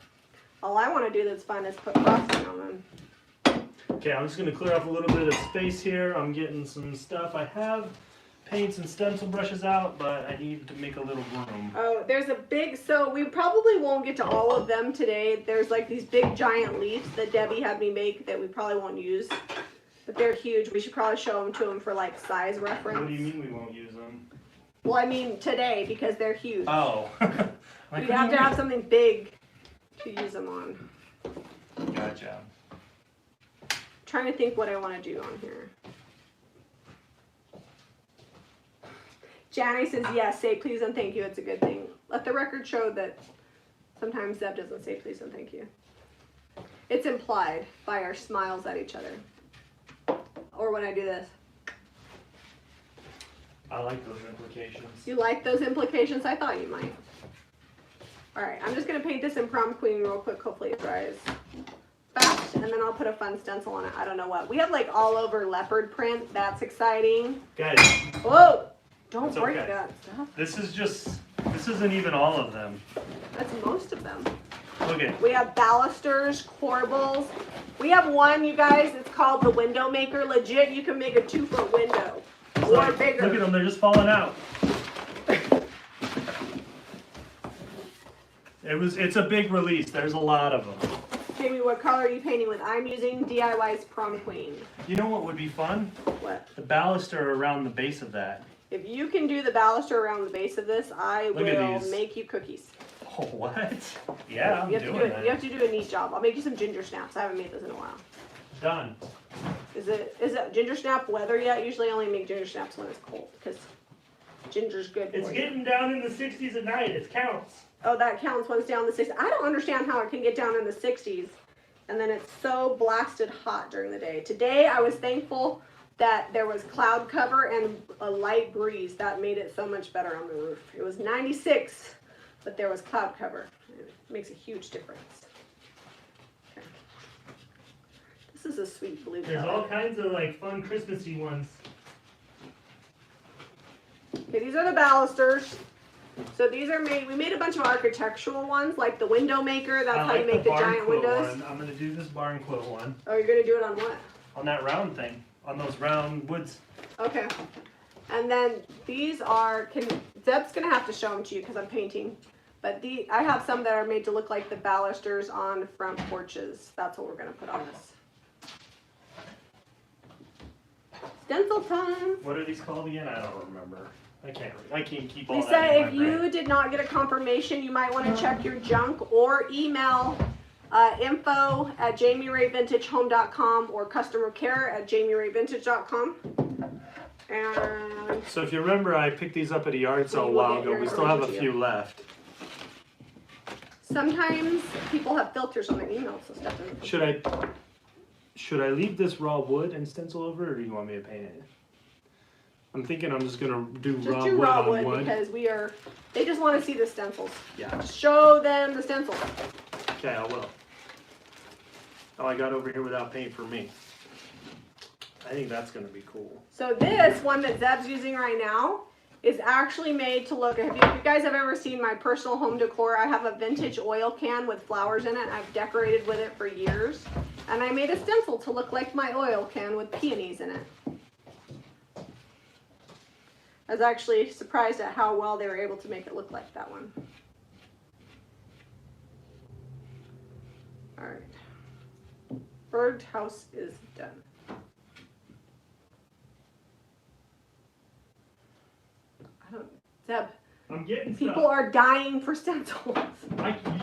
All I want to do that's fun is put frosting on them. Okay, I'm just going to clear off a little bit of space here. I'm getting some stuff. I have paints and stencil brushes out, but I need to make a little room. Oh, there's a big, so we probably won't get to all of them today. There's like these big giant leaves that Debbie had me make that we probably won't use. But they're huge. We should probably show them to them for like size reference. What do you mean we won't use them? Well, I mean today because they're huge. Oh. We have to have something big to use them on. Gotcha. Trying to think what I want to do on here. Jani says yes, say please and thank you, it's a good thing. Let the record show that sometimes Zeb doesn't say please and thank you. It's implied by our smiles at each other. Or when I do this. I like those implications. You like those implications? I thought you might. Alright, I'm just going to paint this in Prom Queen real quick, hopefully it dries fast, and then I'll put a fun stencil on it. I don't know what. We have like all over leopard print, that's exciting. Guys, Whoa! Don't It's break okay. that stuff. this isn't even all of them. That's most of them. Look at. We have balusters, corbels. We have one, you guys, it's called the window maker. Legit, you can make a 2-foot window. Or bigger. Look at them, they're just falling out. It's a big release. There's a lot of them. Jamie, what color are you painting with? I'm using DIY's Prom Queen. You know what would be fun? What? The baluster around the base of that. If you can do the baluster around the base of this, I Look at will these. make you cookies. Oh, what? Yeah, I'm You have to doing do it. that. You have to do a neat job. I'll make you some ginger snaps. I haven't made those in a while. Done. Is it ginger snap weather yet? Usually I only make ginger snaps when it's cold because ginger's good It's for you. getting down in the 60s at night. It counts. Oh, that counts when it's down in the 60s. I don't understand how it can get down in the 60s and then it's so blasted hot during the day. Today I was thankful that there was cloud cover and a light breeze. That made it so much better on the roof. It was 96, but there was cloud cover. It makes a huge difference. Okay. This is a sweet blue There's color. all kinds of like fun Christmassy ones. Okay, these are the balusters. So these are made, we made a bunch of architectural ones, like the window maker, that's I how you like make the barn giant quilt windows. one. I'm gonna do this barn quilt one Oh, you're gonna do it on what? on that round thing, on those round woods. Okay. And then these are, Zeb's gonna have to show them to you because I'm painting. But I have some that are made to look like the balusters on front porches. That's what we're gonna put on this. Stencil time. What are these called again? I don't remember. I can't keep all Lisa, that in my if brain. you did not get a confirmation, you might want to check your junk or email info@jamierayvintagehome.com or customer care@jamierayvintage.com. And So if you remember, I picked these up at a yard sale a you will while get ago. your We still have a information to few left. sometimes people have filters on their emails, so stuff doesn't. Should I leave this raw wood and stencil over, or do you want me to paint it? I'm thinking I'm just gonna do Just raw do wood raw on wood wood. because they just want to see the stencils. Yeah. Show them the stencils. Okay, I will. Oh, I got over here without paint for me. I think that's gonna be cool. So this one that Zeb's using right now is actually made to look, if you guys have ever seen my personal home decor, I have a vintage oil can with flowers in it. I've decorated with it for years. And I made a stencil to look like my oil can with peonies in it. I was actually surprised at how well they were able to make it look like that one. All right. Birdhouse is done. Zeb, I'm getting people are dying for stencils.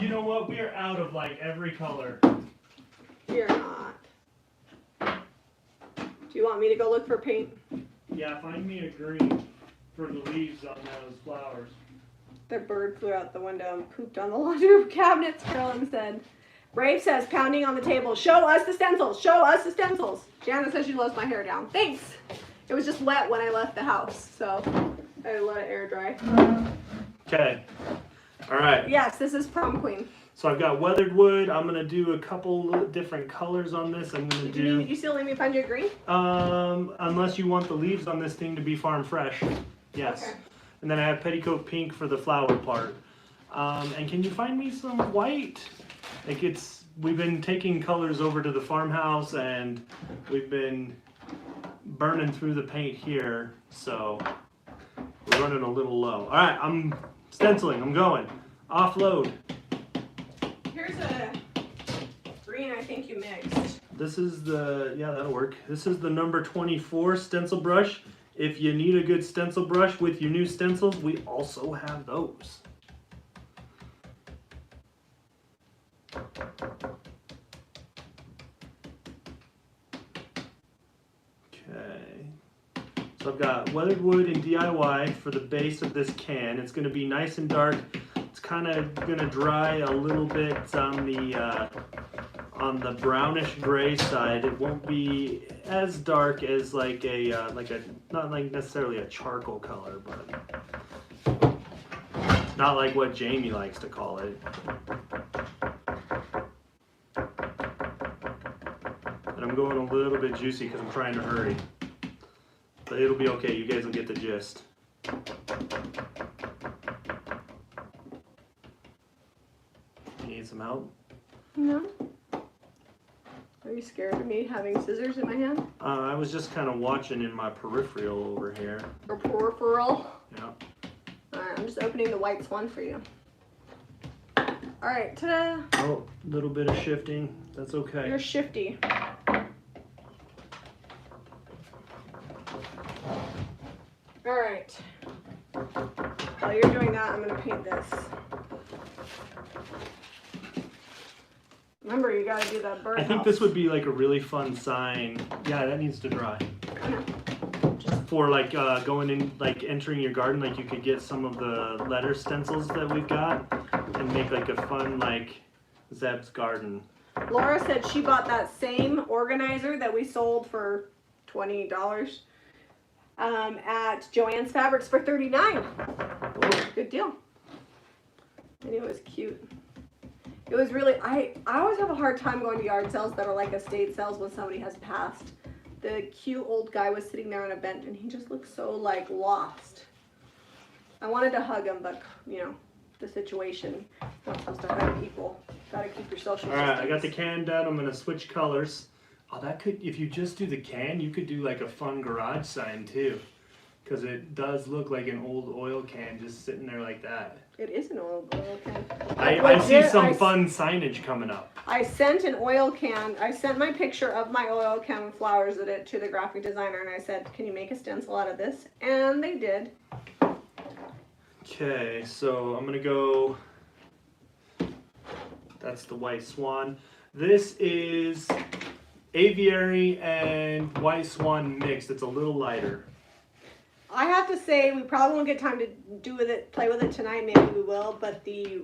You know what? We are out of like every color. You're not. Do you want me to go look for paint? Yeah, find me a green for the leaves on those flowers. The bird flew out the window and pooped on the laundry cabinets, Carolyn said. Brave says, pounding on the table, show us the stencils, show us the stencils. Jana says she loves my hair down. Thanks. It was just wet when I left the house, so I let it air dry. Okay. All right. Yes, this is Prom Queen. So I've got weathered wood. I'm gonna do a couple different colors on this. I'm gonna do. You still let me find your green? Unless you want the leaves on this thing to be farm fresh. Yes. Okay. And then I have petticoat pink for the flower part. And can you find me some white? Like we've been taking colors over to the farmhouse and we've been burning through the paint here, so we're running a little low. All right, I'm stenciling. I'm going. Offload. Here's a green I think you mixed. This is yeah, that'll work. This is the number 24 stencil brush. If you need a good stencil brush with your new stencils, we also have those. Okay. So I've got weathered wood and DIY for the base of this can. It's going to be nice and dark. It's kind of going to dry a little bit on the brownish gray side. It won't be as dark as like not like necessarily a charcoal color, but not like what Jami likes to call it. And I'm going a little bit juicy because I'm trying to hurry. But it'll be okay, you guys will get the gist. You need some help? No. Are you scared of me having scissors in my hand? I was just kind of watching in my peripheral over here. Or peripheral? Yeah. Alright, I'm just opening the white swan for you. Alright, ta-da! Oh, a little bit of shifting. That's okay. You're shifty. Alright. While you're doing that, I'm going to paint this. Remember, you got to do that bird I think this would be like a really fun sign. Yeah, that needs to dry. Just for like going in, like entering your garden, like you could get some of the letter stencils that we've got and make like a fun like Zeb's garden. Laura said she bought that same organizer that we sold for $20 at Joann's Fabrics for $39. Good deal. And it was cute. It was really, I always have a hard time going to yard sales that are like estate sales when somebody has passed. The cute old guy was sitting there on a bench and he just looked so like lost. I wanted to hug him, but you know, the situation, not supposed to hug people. Gotta keep your social distance. Alright, I got the can done. I'm gonna switch colors. Oh, that could, if you just do the can, you could do like a fun garage sign too. Because it does look like an old oil can just sitting there like that. It is an oil can. I see some fun signage coming up. I sent an oil can. I sent my picture of my oil can with flowers in it to the graphic designer, and I said, "Can you make a stencil out of this?" And they did. Okay, so I'm gonna go. That's the white swan. This is aviary and white swan mixed. It's a little lighter. I have to say, we probably won't get time to play with it tonight. Maybe we will, but the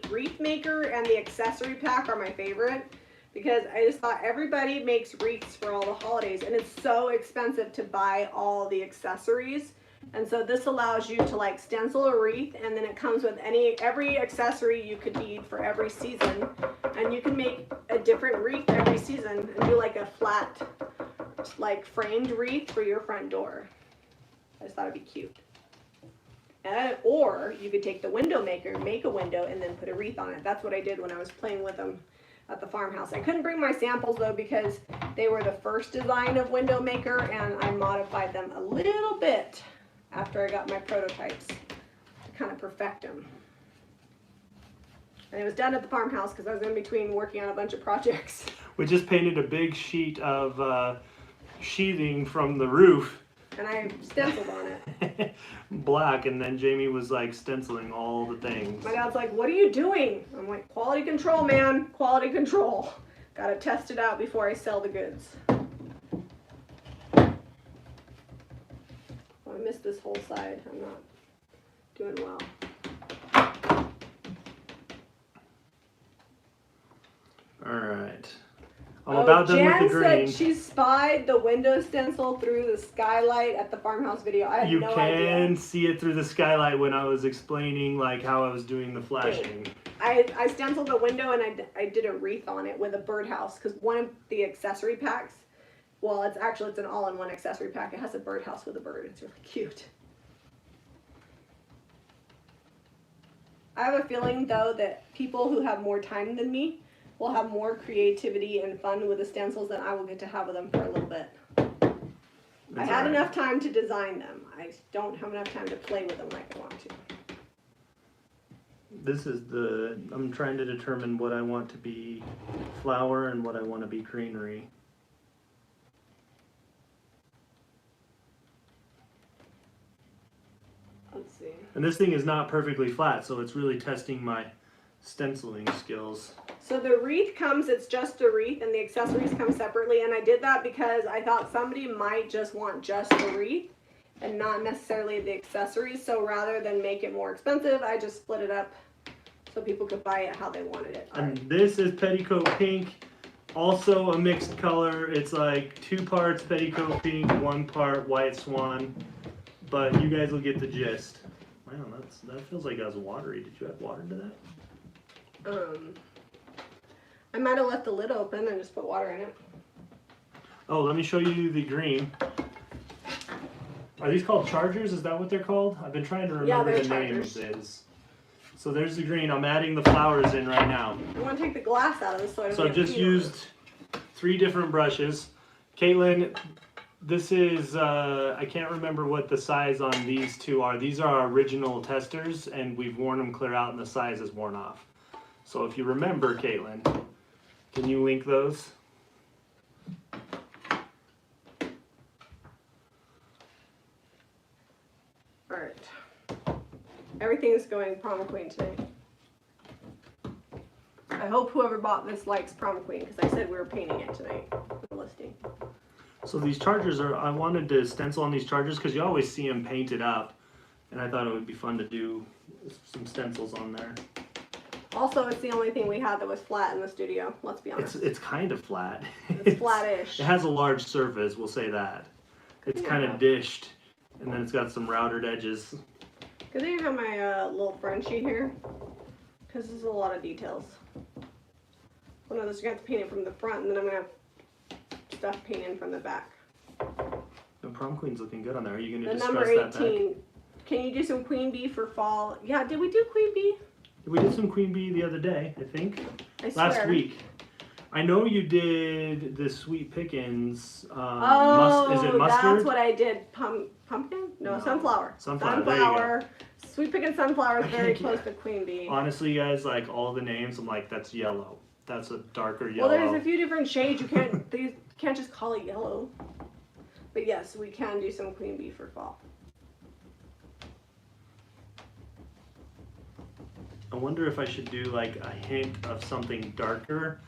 wreath maker and the accessory pack are my favorite because I just thought everybody makes wreaths for all the holidays, and it's so expensive to buy all the accessories. And so this allows you to like stencil a wreath, and then it comes with every accessory you could need for every season, and you can make a different wreath every season and do like a flat, like framed wreath for your front door. I just thought it'd be cute. Or you could take the window maker, make a window, and then put a wreath on it. That's what I did when I was playing with them at the farmhouse. I couldn't bring my samples though because they were the first design of window maker, and I modified them a little bit after I got my prototypes to kind of perfect them. And it was done at the farmhouse because I was in between working on a bunch of projects. We just painted a big sheet of sheathing from the roof. And I stenciled on it. Black, and then Jamie was like stenciling all the things. My dad's like, "What are you doing?" I'm like, "Quality control, man, quality control. Gotta test it out before I sell the goods." Oh, I missed this whole side. I'm not doing well. All right. I'm about done Jan with the green. said she spied the window stencil through the skylight at the farmhouse video. I had no idea. You can see it through the skylight when I was explaining like how I was doing the flashing. I stenciled the window, and I did a wreath on it with a birdhouse, because one of the accessory packs, well, it's an all-in-one accessory pack. It has a birdhouse with a bird. It's really cute. I have a feeling though that people who have more time than me will have more creativity and fun with the stencils than I will get to have with them for a little bit. I had enough time to design them. I don't have enough time to play with them like I want to. This is I'm trying to determine what I want to be flower and what I want to be greenery. Let's see. And this thing is not perfectly flat, so it's really testing my stenciling skills. So the wreath it's just a wreath, and the accessories come separately, and I did that because I thought somebody might just want just the wreath and not necessarily the accessories. So rather than make it more expensive, I just split it up so people could buy it how they wanted it. And this is petticoat pink, also a mixed color. It's like 2 parts petticoat pink, 1 part white swan, but you guys will get the gist. Wow, that feels like that was watery. Did you add water to that? I might have left the lid open and just put water in it. Oh, let me show you the green. Are these called chargers? Is that what they're called? I've been trying to remember the names. So there's the green. I'm adding the flowers in right now. I want to take the glass out of this so I don't So I've just used 3 different brushes. Caitlin, this is, I can't remember what the size on these 2 are. These are our original testers, and we've worn them clear out and the size is worn off. So if you remember, Caitlin, can you link those? Alright. Everything is going prom queen today. I hope whoever bought this likes prom queen, because I said we were painting it tonight for the listing. So these chargers I wanted to stencil on these chargers because you always see them painted up, and I thought it would be fun to do some stencils on there. Also, it's the only thing we had that was flat in the studio, let's be honest. It's kind of flat. It's flat-ish. It has a large surface, we'll say that. It's kind of dished, and then it's got some routed edges. Good thing I have my little friend sheet here, because there's a lot of details. One of those, you're going to have to paint it from the front, and then I'm going to have stuff painted from the back. The prom queen's looking good on there. Are you going to The discuss number that 18. back? Can you do some queen bee for fall? Yeah, did we do queen bee? We did some queen bee the other day, I think. I swear. Last week. I know you did the sweet pickins. Is it mustard? That's what I did. Pumpkin? No, sunflower. Sunflower. There you go. Sweet pickin' sunflower is very close to queen bee. Honestly, guys, like all the names, I'm like, that's yellow. That's a darker yellow. Well, there's a few different shades. You can't just call it yellow. But yes, we can do some queen bee for fall. I wonder if I should do like a hint of something darker.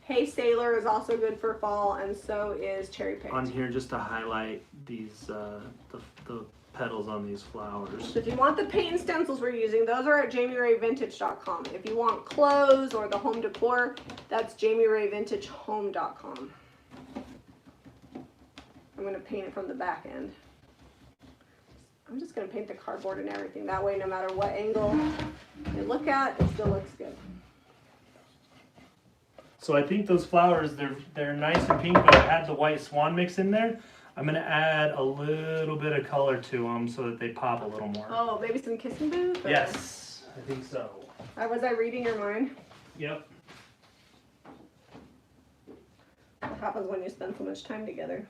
Hey Sailor is also good for fall, and so is Cherry Picked. On here just to highlight these the petals on these flowers. So if you want the paint and stencils we're using, those are at JamiRayVintage.com. If you want clothes or the home decor, that's JamiRayVintageHome.com. I'm going to paint it from the back end. I'm just going to paint the cardboard and everything. That way, no matter what angle you look at, it still looks good. So I think those flowers, they're nice and pink, but I had the white swan mix in there. I'm going to add a little bit of color to them so that they pop a little more. Oh, maybe some kissing booth? Or... Yes, I think so. Was I reading your mind? Yep. What happens when you spend so much time together?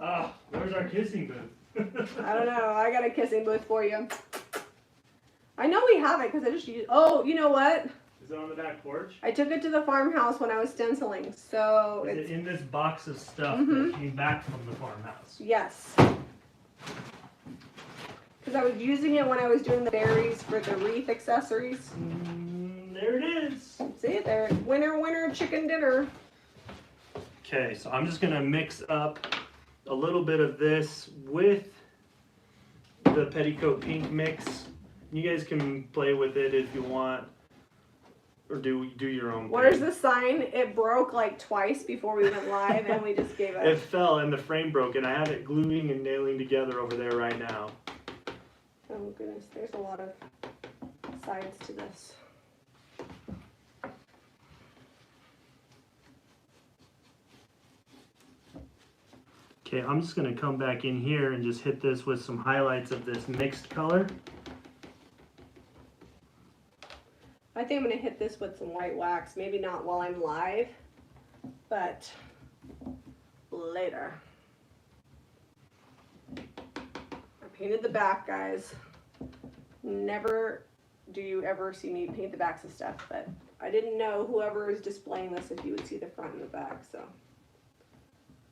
Ah, where's our kissing booth? I don't know. I got a kissing booth for you. I know we have it because I just used. Oh, you know what? Is it on the back porch? I took it to the farmhouse when I was stenciling. So Is it's it in this box of stuff that came back from the farmhouse? yes. Because I was using it when I was doing the berries for the wreath accessories. There it is. See, there. Winner, winner, chicken dinner. Okay, so I'm just gonna mix up a little bit of this with the petticoat pink mix. You guys can play with it if you want, or do your own Where's thing. the sign? It broke like twice before we went live, and we just gave up. It fell and the frame broke, and I have it gluing and nailing together over there right now. Oh goodness, there's a lot of sides to this. Okay, I'm just gonna come back in here and just hit this with some highlights of this mixed color. I think I'm going to hit this with some white wax. Maybe not while I'm live, but later. I painted the back, guys. Never do you ever see me paint the backs of stuff, but I didn't know whoever is displaying this if you would see the front and the back, so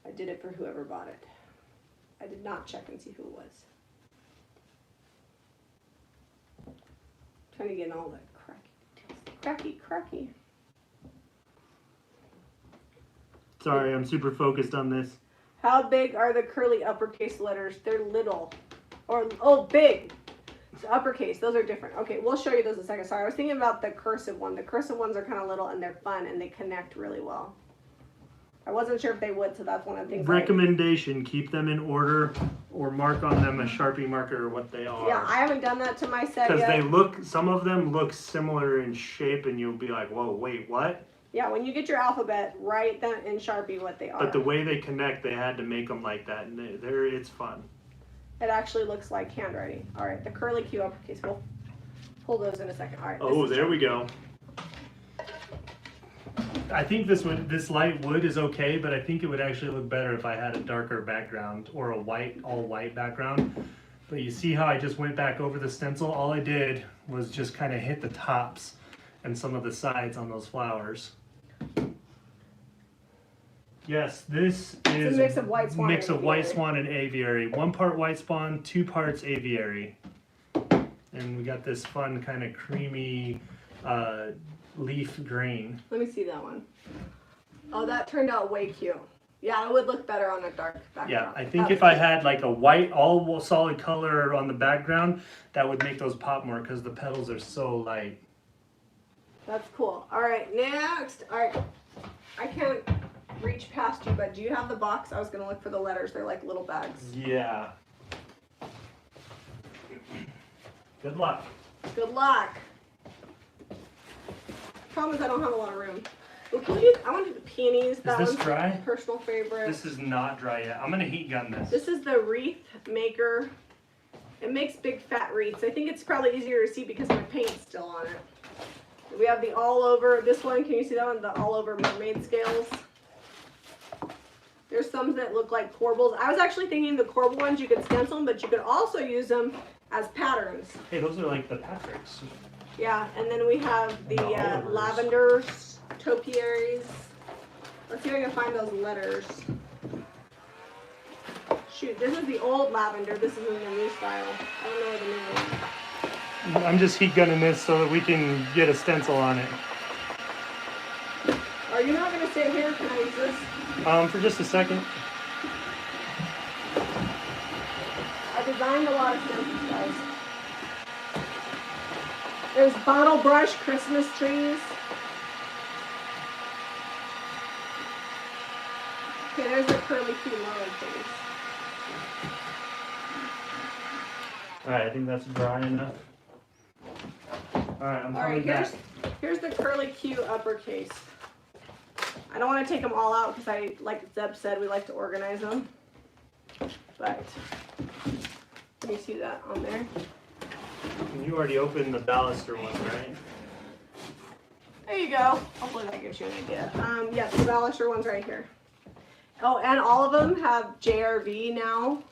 I did it for whoever bought it. I did not check and see who it was. Trying to get in all the cracky. Sorry, I'm super focused on this. How big are the curly uppercase letters? They're little. Or, oh, big. So uppercase, those are different. Okay, we'll show you those in a second. Sorry, I was thinking about the cursive one. The cursive ones are kind of little and they're fun and they connect really well. I wasn't sure if they would, so that's one of the things. Recommendation, keep them in order or mark on them a Sharpie marker or what they are. Yeah, I haven't done that to my set yet. Because some of them look similar in shape and you'll be like, whoa, wait, what? Yeah, when you get your alphabet, write them in Sharpie what they are. But the way they connect, they had to make them like that, and it's fun. It actually looks like handwriting. All right, the curly Q uppercase. We'll pull those in a second. All right. Oh, there we go. I think this light wood is okay, but I think it would actually look better if I had a darker background or a all white background. But you see how I just went back over the stencil? All I did was just kind of hit the tops and some of the sides on those flowers. Yes, this is a mix of white swan white swan and aviary. 1 part white swan, 2 parts aviary. And we got this fun kind of creamy leaf green. Let me see that one. Oh, that turned out way cute. Yeah, it would look better on a dark background. Yeah, I think if I had like a white, all solid color on the background, that would make those pop more because the petals are so light. That's cool. All right, next. All right, I can't reach past you, but do you have the box? I was going to look for the letters. They're like little bags. Yeah. Good luck. Good luck. Problem is I don't have a lot of room. Well, can we do, I want to do the peonies. That Is this one's dry? my personal favorite. This is not dry yet. I'm gonna heat gun this. This is the wreath maker. It makes big fat wreaths. I think it's probably easier to see because my paint's still on it. We have the all over. This one, can you see that one? The all over mermaid scales. There's some that look like corbels. I was actually thinking the corbel ones you could stencil them, but you could also use them as patterns. Hey, those are like the Patricks. Yeah, and then we have the Olivers. lavenders, topiaries. Let's see if I can find those letters. Shoot, this is the old lavender. This is in the new style. I don't know where the new one. I'm just heat gunning this so that we can get a stencil on it. Are you not going to sit here? Can I use this? For just a second. designed a lot of stencils, guys. There's bottle brush Christmas trees. Okay, there's a curly Q lower face. Alright, I think that's dry enough. Alright, I'm coming back. Here's the curly Q uppercase. I don't want to take them all out because like Zeb said, we like to organize them. But, can you see that on there? And you already opened the baluster one, right? There you go. Hopefully that gives you an idea. Yes, the baluster one's right here. Oh, and all of them have JRV now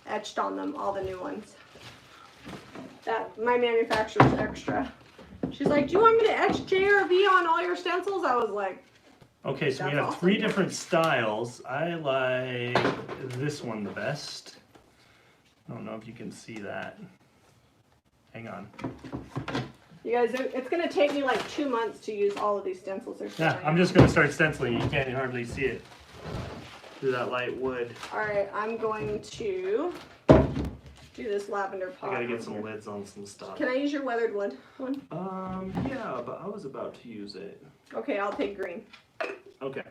etched on them, all the new ones. That my manufacturer's extra. She's like, do you want me to etch JRV on all your stencils? I was like, okay, so we have awesome. 3 different styles. I like this one the best. I don't know if you can see that. Hang on. you guys, it's gonna take me like 2 months to use all of these stencils. Yeah, I'm just gonna start stenciling. You can't hardly see it through that light wood. All right, I'm going to do this lavender pot. I gotta get some lids on some stuff. Can I use your weathered wood one? Yeah, but I was about to use it. Okay, I'll take green. Okay.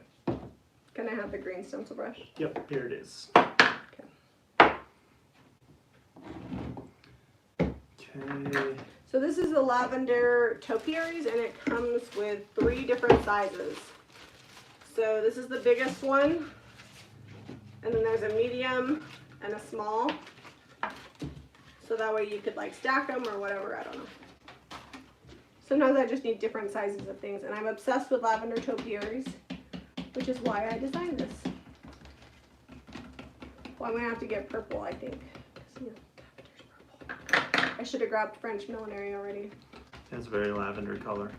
Can I have the green stencil brush? Yep, here it is. Okay. So this is the lavender topiaries, and it comes with 3 different sizes. So this is the biggest one, and then there's a medium and a small. So that way you could like stack them or whatever, I don't know. Sometimes I just need different sizes of things, and I'm obsessed with lavender topiaries, which is why I designed this. Well, I'm gonna have to get purple, I think. I should have grabbed French millinery already. That's a very lavender color.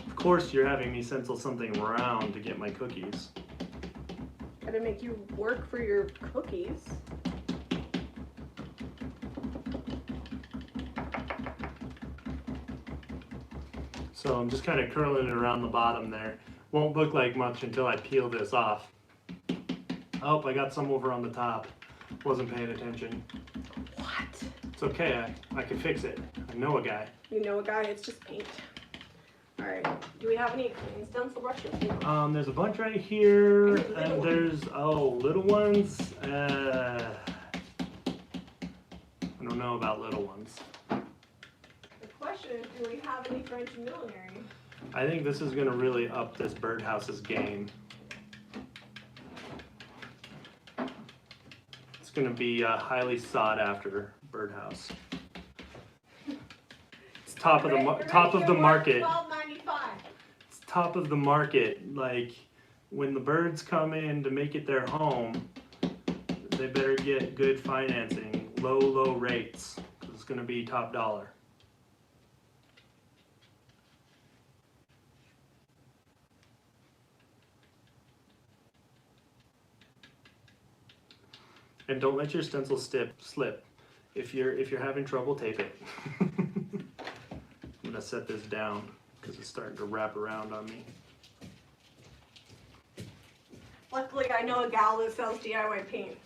Of course, you're having me stencil something round to get my cookies. Gotta make you work for your cookies. So I'm just kind of curling it around the bottom there. Won't look like much until I peel this off. Oh, I got some over on the top. Wasn't paying attention. What? It's okay, I can fix it. I know a guy. You know a guy, it's just paint. Alright, do we have any clean stencil brushes? There's a bunch right here, Little and ones. there's, little ones. I don't know about little ones. The question is, do we have any French millinery? I think this is gonna really up this birdhouse's game. It's gonna be a highly sought after birdhouse. It's top of the market. $12.95. It's top of the market. Like when the birds come in to make it their home, they better get good financing, low rates, because it's gonna be top dollar. And don't let your stencil slip. If you're having trouble, tape it. I'm gonna set this down because it's starting to wrap around on me. Luckily, I know a gal that sells DIY paint,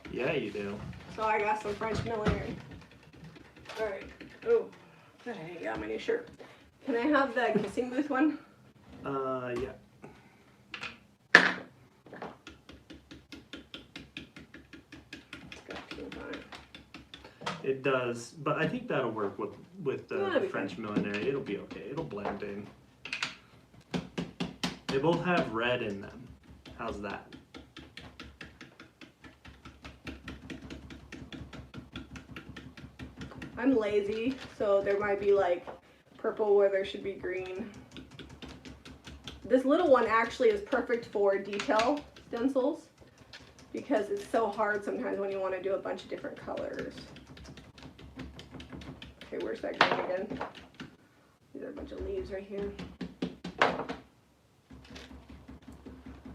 Yeah, you do. so I got some French millinery. Alright. Oh, okay, I got my new shirt. Can I have the kissing booth one? Yeah. It does, but I think that'll work with the French millinery. It'll be okay. It'll blend in. They both have red in them. How's that? I'm lazy, so there might be like purple where there should be green. This little one actually is perfect for detail stencils because it's so hard sometimes when you want to do a bunch of different colors. Okay, where's that green again? These are a bunch of leaves right here.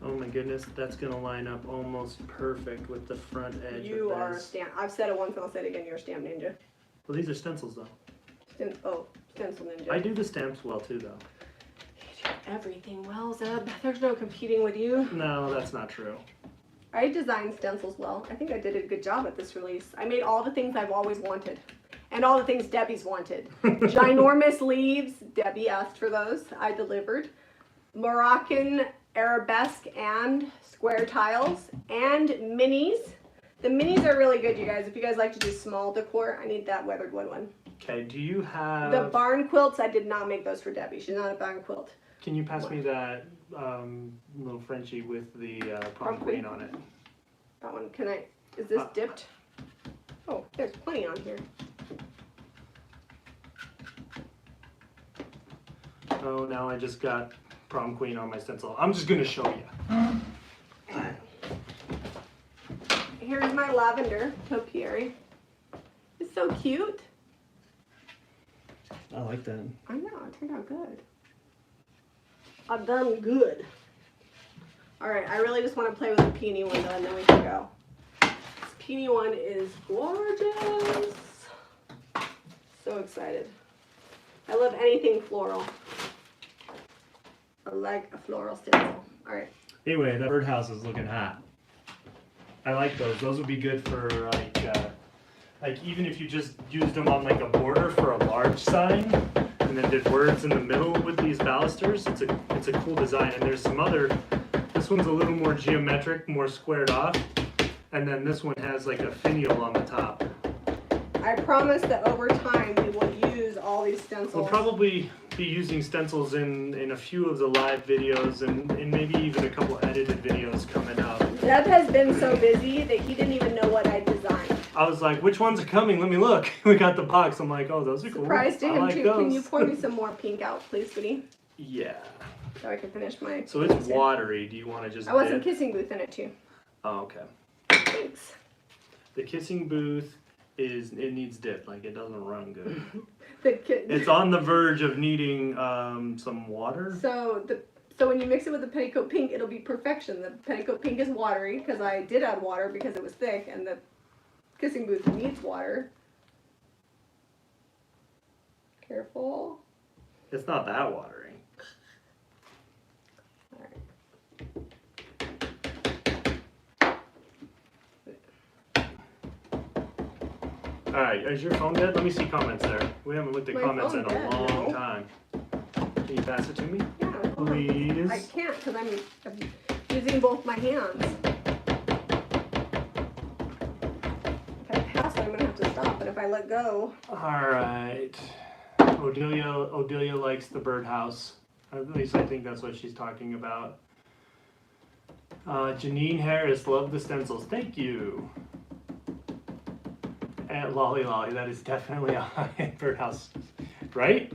Oh my goodness, that's gonna line up almost perfect with the front edge You of are a this. stamp. I've said it once and I'll say it again. You're a stamp ninja. Well, these are stencils though. Stencil ninja. I do the stamps well too though. everything well, Zeb. There's no competing with you. No, that's not true. I designed stencils well. I think I did a good job at this release. I made all the things I've always wanted. And all the things Debbie's wanted. Ginormous leaves. Debbie asked for those. I delivered. Moroccan arabesque and square tiles. And minis. The minis are really good, you guys. If you guys like to do small decor, I need that weathered wood one. Okay, do you have... The barn quilts, I did not make those for Debbie. She's not a barn quilt. Can you pass me that little Frenchie with the prom queen on it? That one, can I... Is this dipped? Oh, there's plenty on here. Oh, now I just got prom queen on my stencil. I'm just gonna show you. Here's my lavender topiary. It's so cute. I like that. I know, it turned out good. I've done good. Alright, I really just want to play with the peony one though, and then we can go. This peony one is gorgeous. So excited. I love anything floral. I like a floral stencil. Alright. Anyway, that birdhouse is looking hot. I like those. Those would be good for like even if you just used them on like a border for a large sign, and then did words in the middle with these balusters. It's a cool design. And there's some other. This one's a little more geometric, more squared off, and then this one has like a finial on the top. I promise that over time we will use all these stencils. We'll probably be using stencils in a few of the live videos and maybe even a couple edited videos coming up. Zeb has been so busy that he didn't even know what I designed. I was like, which ones are coming? Let me look. We got the box. I'm like, oh, those are cool. Surprise to I him like too. those. Can you pour me some more pink out, please, sweetie? Yeah. So I can finish my... So it's watery. Do you want to just I want some dip? kissing booth in it too. Oh, okay. Thanks. The kissing booth it needs dip. Like, it doesn't run good. It's It's on the verge of needing some water. So when you mix it with the petticoat pink, it'll be perfection. The petticoat pink is watery because I did add water because it was thick, and the kissing booth needs water. Careful. It's not that watery. All right, is your phone dead? Let me see comments there. We haven't looked at My comments in phone a dead, long no. time. Can you pass it to me? Yeah, hold on. Please. I can't because I'm using both my hands. If I pass it, I'm gonna have to stop. But if I let go, All right. Odelia likes the birdhouse. At least I think that's what she's talking about. Janine Harris, love the stencils. Thank you. And Lolly, that is definitely a high-end birdhouse, right?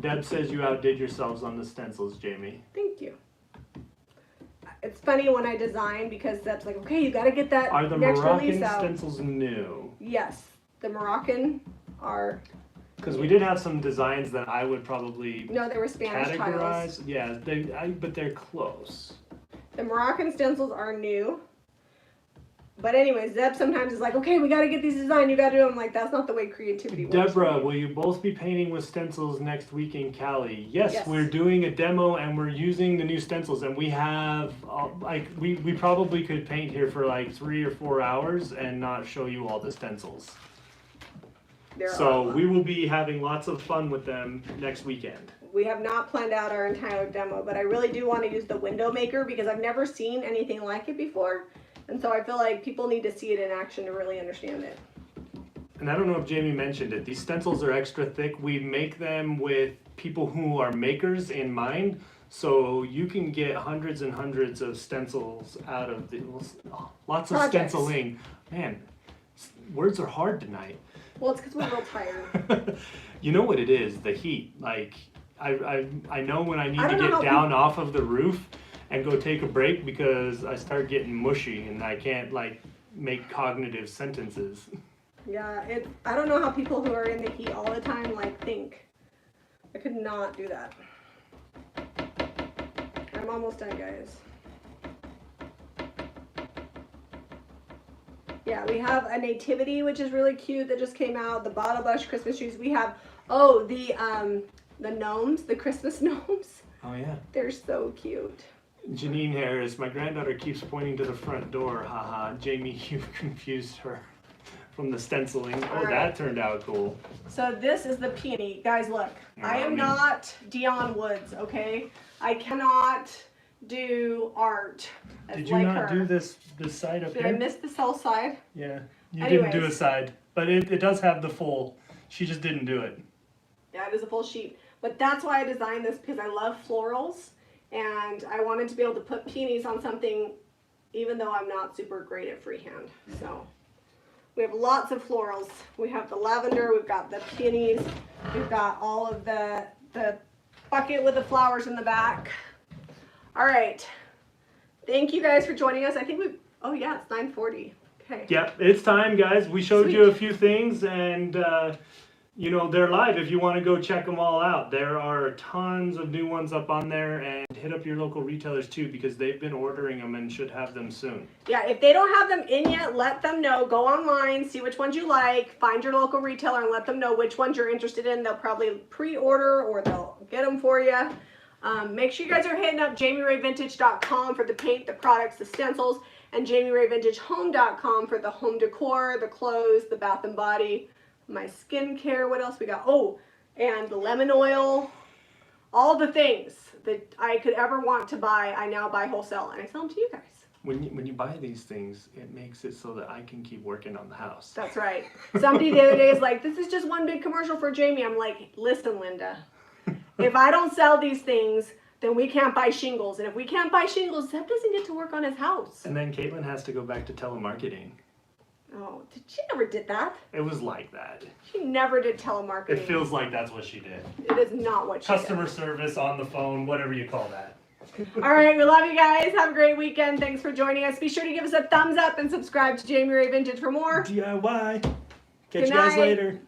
Deb says you outdid yourselves on the stencils, Jamie. thank you. It's funny when I design because that's like, okay, you got to get that Are the next Moroccan release out. stencils new? Yes, the Moroccan are. Because we did have some designs that I would probably No, they were Spanish tiles. categorize. Yeah, but they're close. The Moroccan stencils are new. But anyway, Zeb sometimes is like, okay, we got to get these designed. You got to do them. I'm like, that's not the way creativity works. Deborah, will you both be painting with stencils next week in Cali? Yes, we're doing a demo and we're using the new stencils, and we have we probably could paint here for like 3 or 4 hours and not show you all the stencils. So we will be having lots of fun with them next weekend. We have not planned out our entire demo, but I really do want to use the window maker because I've never seen anything like it before. And so I feel like people need to see it in action to really understand it. And I don't know if Jamie mentioned it, these stencils are extra thick. We make them with people who are makers in mind. So you can get hundreds and hundreds of stencils out of the, lots of Projects. stenciling. Man, words are hard tonight. Well, it's because we're real tired. You know what it is, the heat. Like, I know when I need I to don't know get how down off of the roof and go take a break because I start getting mushy and I can't like make cognitive sentences. Yeah, I don't know how people who are in the heat all the time like think. I could not do that. I'm almost done, guys. Yeah, we have a nativity, which is really cute, that just came out. The bottle brush Christmas trees. We have, oh, the gnomes, the Christmas gnomes. Oh yeah. They're so cute. Janine Harris, my granddaughter keeps pointing to the front door. Haha, Jamie, you've confused her from the stenciling. Oh, All right. That turned out cool. So this is the peony. Guys, look. I am not Dion Woods, okay? I cannot do art. Did you not do this side up Did here? I miss this whole side? Yeah, you didn't do a Anyways. side, but it does have the full. She just didn't do it. Yeah, it is a full sheet. But that's why I designed this, because I love florals. And I wanted to be able to put peonies on something, even though I'm not super great at freehand. So we have lots of florals. We have the lavender, we've got the peonies, we've got all of the bucket with the flowers in the back. All right. Thank you guys for joining us. I think oh yeah, it's 9:40. Okay. Yep, it's time, guys. We showed Sweet. you a few things, and you know, they're live if you want to go check them all out. There are tons of new ones up on there, and hit up your local retailers too, because they've been ordering them and should have them soon. Yeah, if they don't have them in yet, let them know. Go online, see which ones you like, find your local retailer and let them know which ones you're interested in. They'll probably pre-order or they'll get them for you. Make sure you guys are hitting up JamiRayVintage.com for the paint, the products, the stencils, and JamiRayVintageHome.com for the home decor, the clothes, the bath and body, my skincare. What else we got? Oh, and the lemon oil. All the things that I could ever want to buy, I now buy wholesale, and I sell them to you guys. When you buy these things, it makes it so that I can keep working on the house. That's right. Somebody the other day is like, this is just one big commercial for Jamie. I'm like, listen, Linda, if I don't sell these things, then we can't buy shingles. And if we can't buy shingles, Zeb doesn't get to work on his house. And then Caitlin has to go back to telemarketing. Oh, she never did that. It was like that. She never did telemarketing. It feels like that's what she did. It is not what she Customer service on the phone, whatever you call that. did. All right, we love you guys. Have a great weekend. Thanks for joining us. Be sure to give us a thumbs up and subscribe to Jamie Ray Vintage for more. DIY. Catch Good you guys night. later.